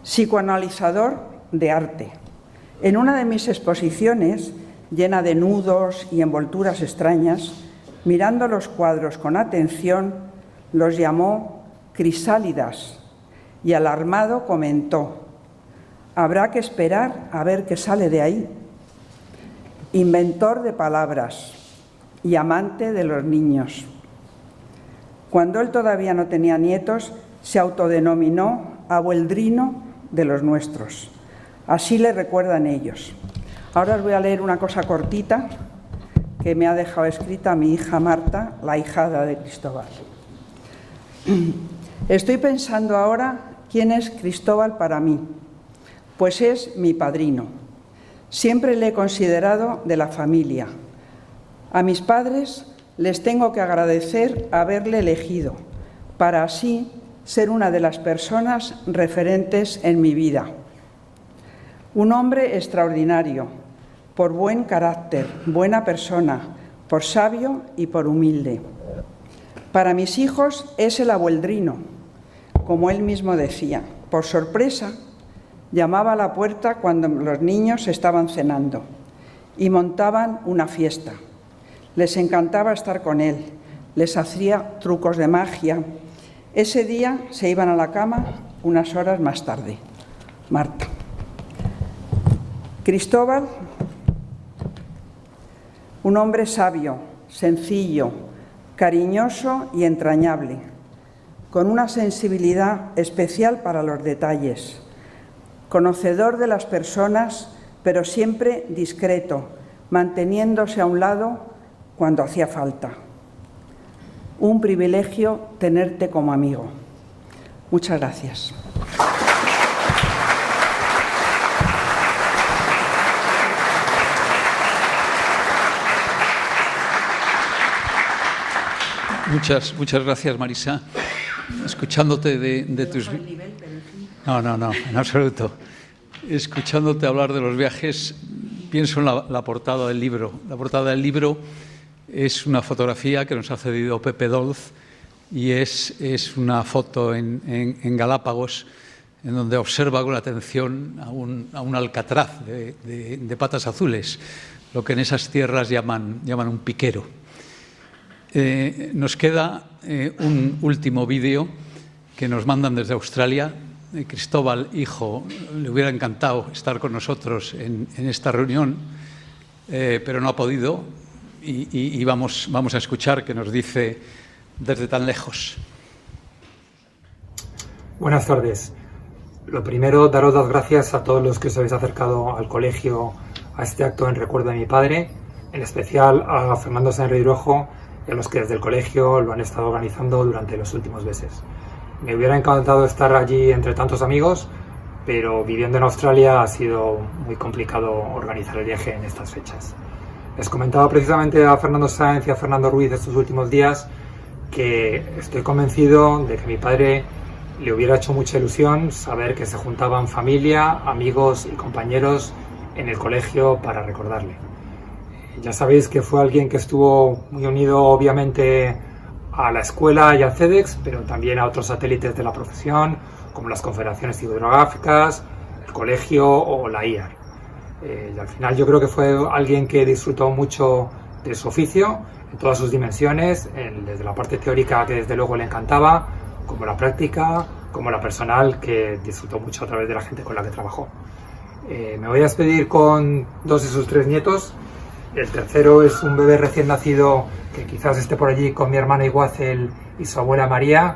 Psicoanalizador de arte. En una de mis exposiciones, llena de nudos y envolturas extrañas, mirando los cuadros con atención, los llamó crisálidas y alarmado comentó: habrá que esperar a ver qué sale de ahí. Inventor de palabras y amante de los niños. Cuando él todavía no tenía nietos, se autodenominó abueldrino de los nuestros. Así le recuerdan ellos. Ahora os voy a leer una cosa cortita que me ha dejado escrita mi hija Marta, la ahijada de Cristóbal. Estoy pensando ahora quién es Cristóbal para mí, pues es mi padrino. Siempre le he considerado de la familia. A mis padres les tengo que agradecer haberle elegido, para así ser una de las personas referentes en mi vida. Un hombre extraordinario, por buen carácter, buena persona, por sabio y por humilde. Para mis hijos es el abueldrino, como él mismo decía. Por sorpresa, llamaba a la puerta cuando los niños estaban cenando y montaban una fiesta. Les encantaba estar con él, les hacía trucos de magia. Ese día se iban a la cama unas horas más tarde. Marta. Cristóbal, un hombre sabio, sencillo, cariñoso y entrañable, con una sensibilidad especial para los detalles, conocedor de las personas, pero siempre discreto, manteniéndose a un lado cuando hacía falta. Un privilegio tenerte como amigo. Muchas gracias. Muchas gracias, Marisa. Escuchándote de tus... No, en absoluto. Escuchándote hablar de los viajes, pienso en la portada del libro. La portada del libro es una fotografía que nos ha cedido Pepe Dolz y es una foto en Galápagos, en donde observa con atención a un alcatraz de patas azules, lo que en esas tierras llaman un piquero. Nos queda un último vídeo que nos mandan desde Australia. Cristóbal, hijo, le hubiera encantado estar con nosotros en esta reunión, pero no ha podido y vamos a escuchar qué nos dice desde tan lejos. Buenas tardes. Lo primero, daros las gracias a todos los que os habéis acercado al colegio a este acto en recuerdo de mi padre, en especial a Fernando Sáenz Ridruejo y a los que desde el colegio lo han estado organizando durante los últimos meses. Me hubiera encantado estar allí entre tantos amigos, pero viviendo en Australia ha sido muy complicado organizar el viaje en estas fechas. Les comentaba precisamente a Fernando Sáenz y a Fernando Ruiz estos últimos días que estoy convencido de que a mi padre le hubiera hecho mucha ilusión saber que se juntaban familia, amigos y compañeros en el colegio para recordarle. Ya sabéis que fue alguien que estuvo muy unido obviamente a la escuela y al CEDEX, pero también a otros satélites de la profesión, como las confederaciones hidrográficas, el colegio o la IAR. Y al final yo creo que fue alguien que disfrutó mucho de su oficio, en todas sus dimensiones, desde la parte teórica, que desde luego le encantaba, como la práctica, como la personal, que disfrutó mucho a través de la gente con la que trabajó. Me voy a despedir con 2 de sus 3 nietos. El tercero es un bebé recién nacido que quizás esté por allí con mi hermana Iguacel y su abuela María.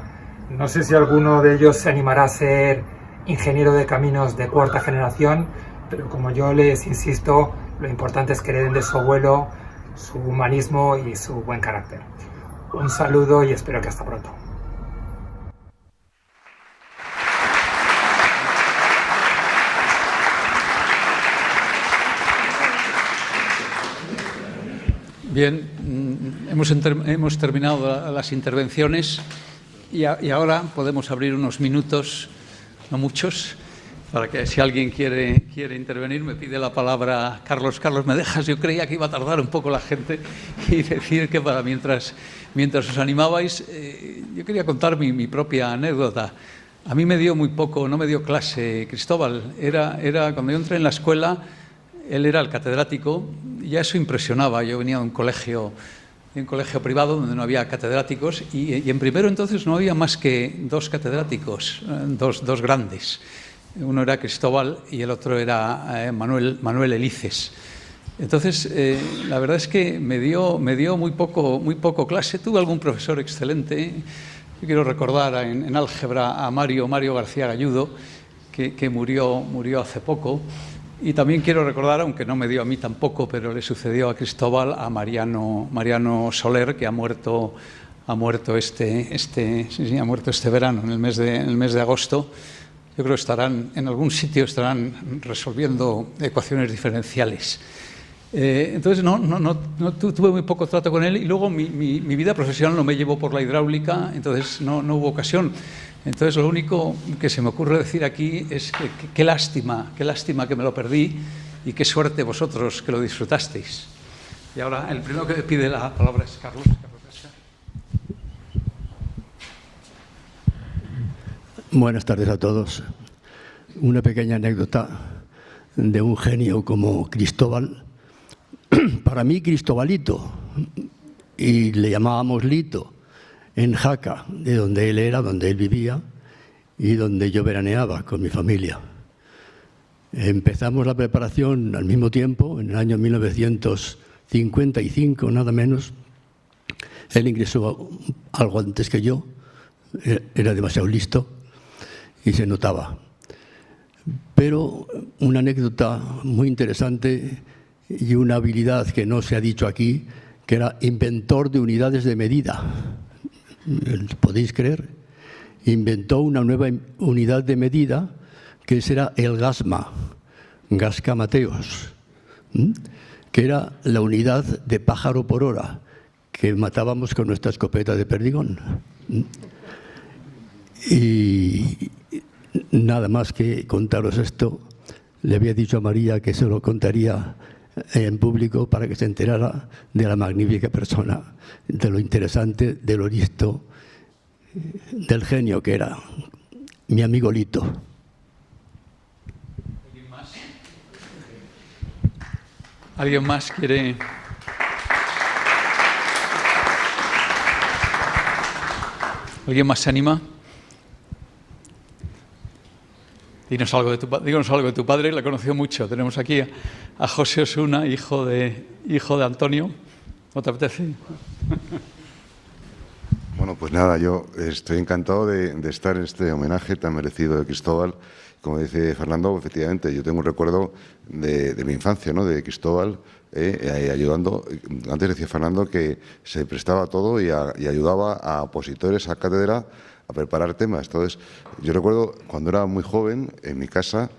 No sé si alguno de ellos se animará a ser ingeniero de caminos de 4ª generación, pero como yo les insisto, lo importante es que hereden de su abuelo su humanismo y su buen carácter. Un saludo y espero que hasta pronto. Bien, hemos terminado las intervenciones y ahora podemos abrir unos minutos, no muchos, para que si alguien quiere intervenir. Me pide la palabra Carlos. Carlos, ¿me dejas? Yo creía que iba a tardar un poco la gente y decir que mientras os animabais, yo quería contar mi propia anécdota. A mí me dio muy poco, no me dio clase Cristóbal. Era cuando yo entré en la escuela, él era el catedrático y ya eso impresionaba. Yo venía de un colegio privado donde no había catedráticos y en primero entonces no había más que 2 catedráticos, dos grandes. Uno era Cristóbal y el otro era Manuel Elices. Entonces, la verdad es que me dio muy poco clase. Tuve algún profesor excelente. Yo quiero recordar en álgebra a Mario García Galludo, que murió hace poco. Y también quiero recordar, aunque no me dio a mí tampoco, pero le sucedió a Cristóbal, a Mariano Soler, que ha muerto este verano, en el mes de agosto. Yo creo que en algún sitio estarán resolviendo ecuaciones diferenciales. Entonces tuve muy poco trato con él y luego mi vida profesional no me llevó por la hidráulica, entonces no hubo ocasión. Entonces lo único que se me ocurre decir aquí es que qué lástima que me lo perdí y qué suerte vosotros que lo disfrutasteis. Y ahora el primero que pide la palabra es Carlos. Buenas tardes a todos. Una pequeña anécdota de un genio como Cristóbal. Para mí, Cristobalito, y le llamábamos Lito, en Jaca, de donde él vivía y donde yo veraneaba con mi familia. Empezamos la preparación al mismo tiempo, en el año 1955, nada menos. Él ingresó algo antes que yo, era demasiado listo y se notaba. Pero una anécdota muy interesante y una habilidad que no se ha dicho aquí, que era inventor de unidades de medida. ¿Podéis creer? Inventó una nueva unidad de medida que era el GASMA, Gasca Mateos, que era la unidad de pájaro por hora que matábamos con nuestra escopeta de perdigón. Y nada más que contaros esto, le había dicho a María que se lo contaría en público para que se enterara de la magnífica persona, de lo interesante, de lo listo, del genio que era mi amigo Lito. ¿Alguien más quiere? ¿Alguien más se anima? Díganos algo de tu padre, le conoció mucho. Tenemos aquí a José Osuna, hijo de Antonio. ¿No te apetece? Bueno, pues nada, yo estoy encantado de estar en este homenaje tan merecido de Cristóbal. Como dice Fernando, efectivamente, yo tengo un recuerdo de mi infancia, ¿no?, de Cristóbal ayudando. Antes decía Fernando que se prestaba todo y ayudaba a opositores a cátedra a preparar temas. Entonces, yo recuerdo cuando era muy joven, en mi casa,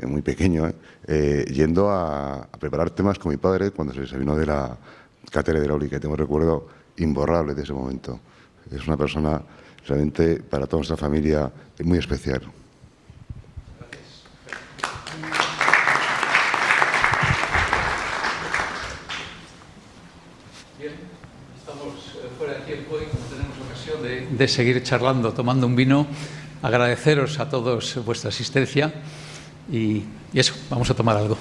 muy pequeño, yendo a preparar temas con mi padre cuando se vino de la cátedra hidráulica. Tengo un recuerdo imborrable de ese momento. Es una persona realmente para toda nuestra familia muy especial. Bien, estamos fuera de tiempo y como tenemos ocasión de seguir charlando, tomando un vino, agradeceros a todos vuestra asistencia y eso, vamos a tomar algo.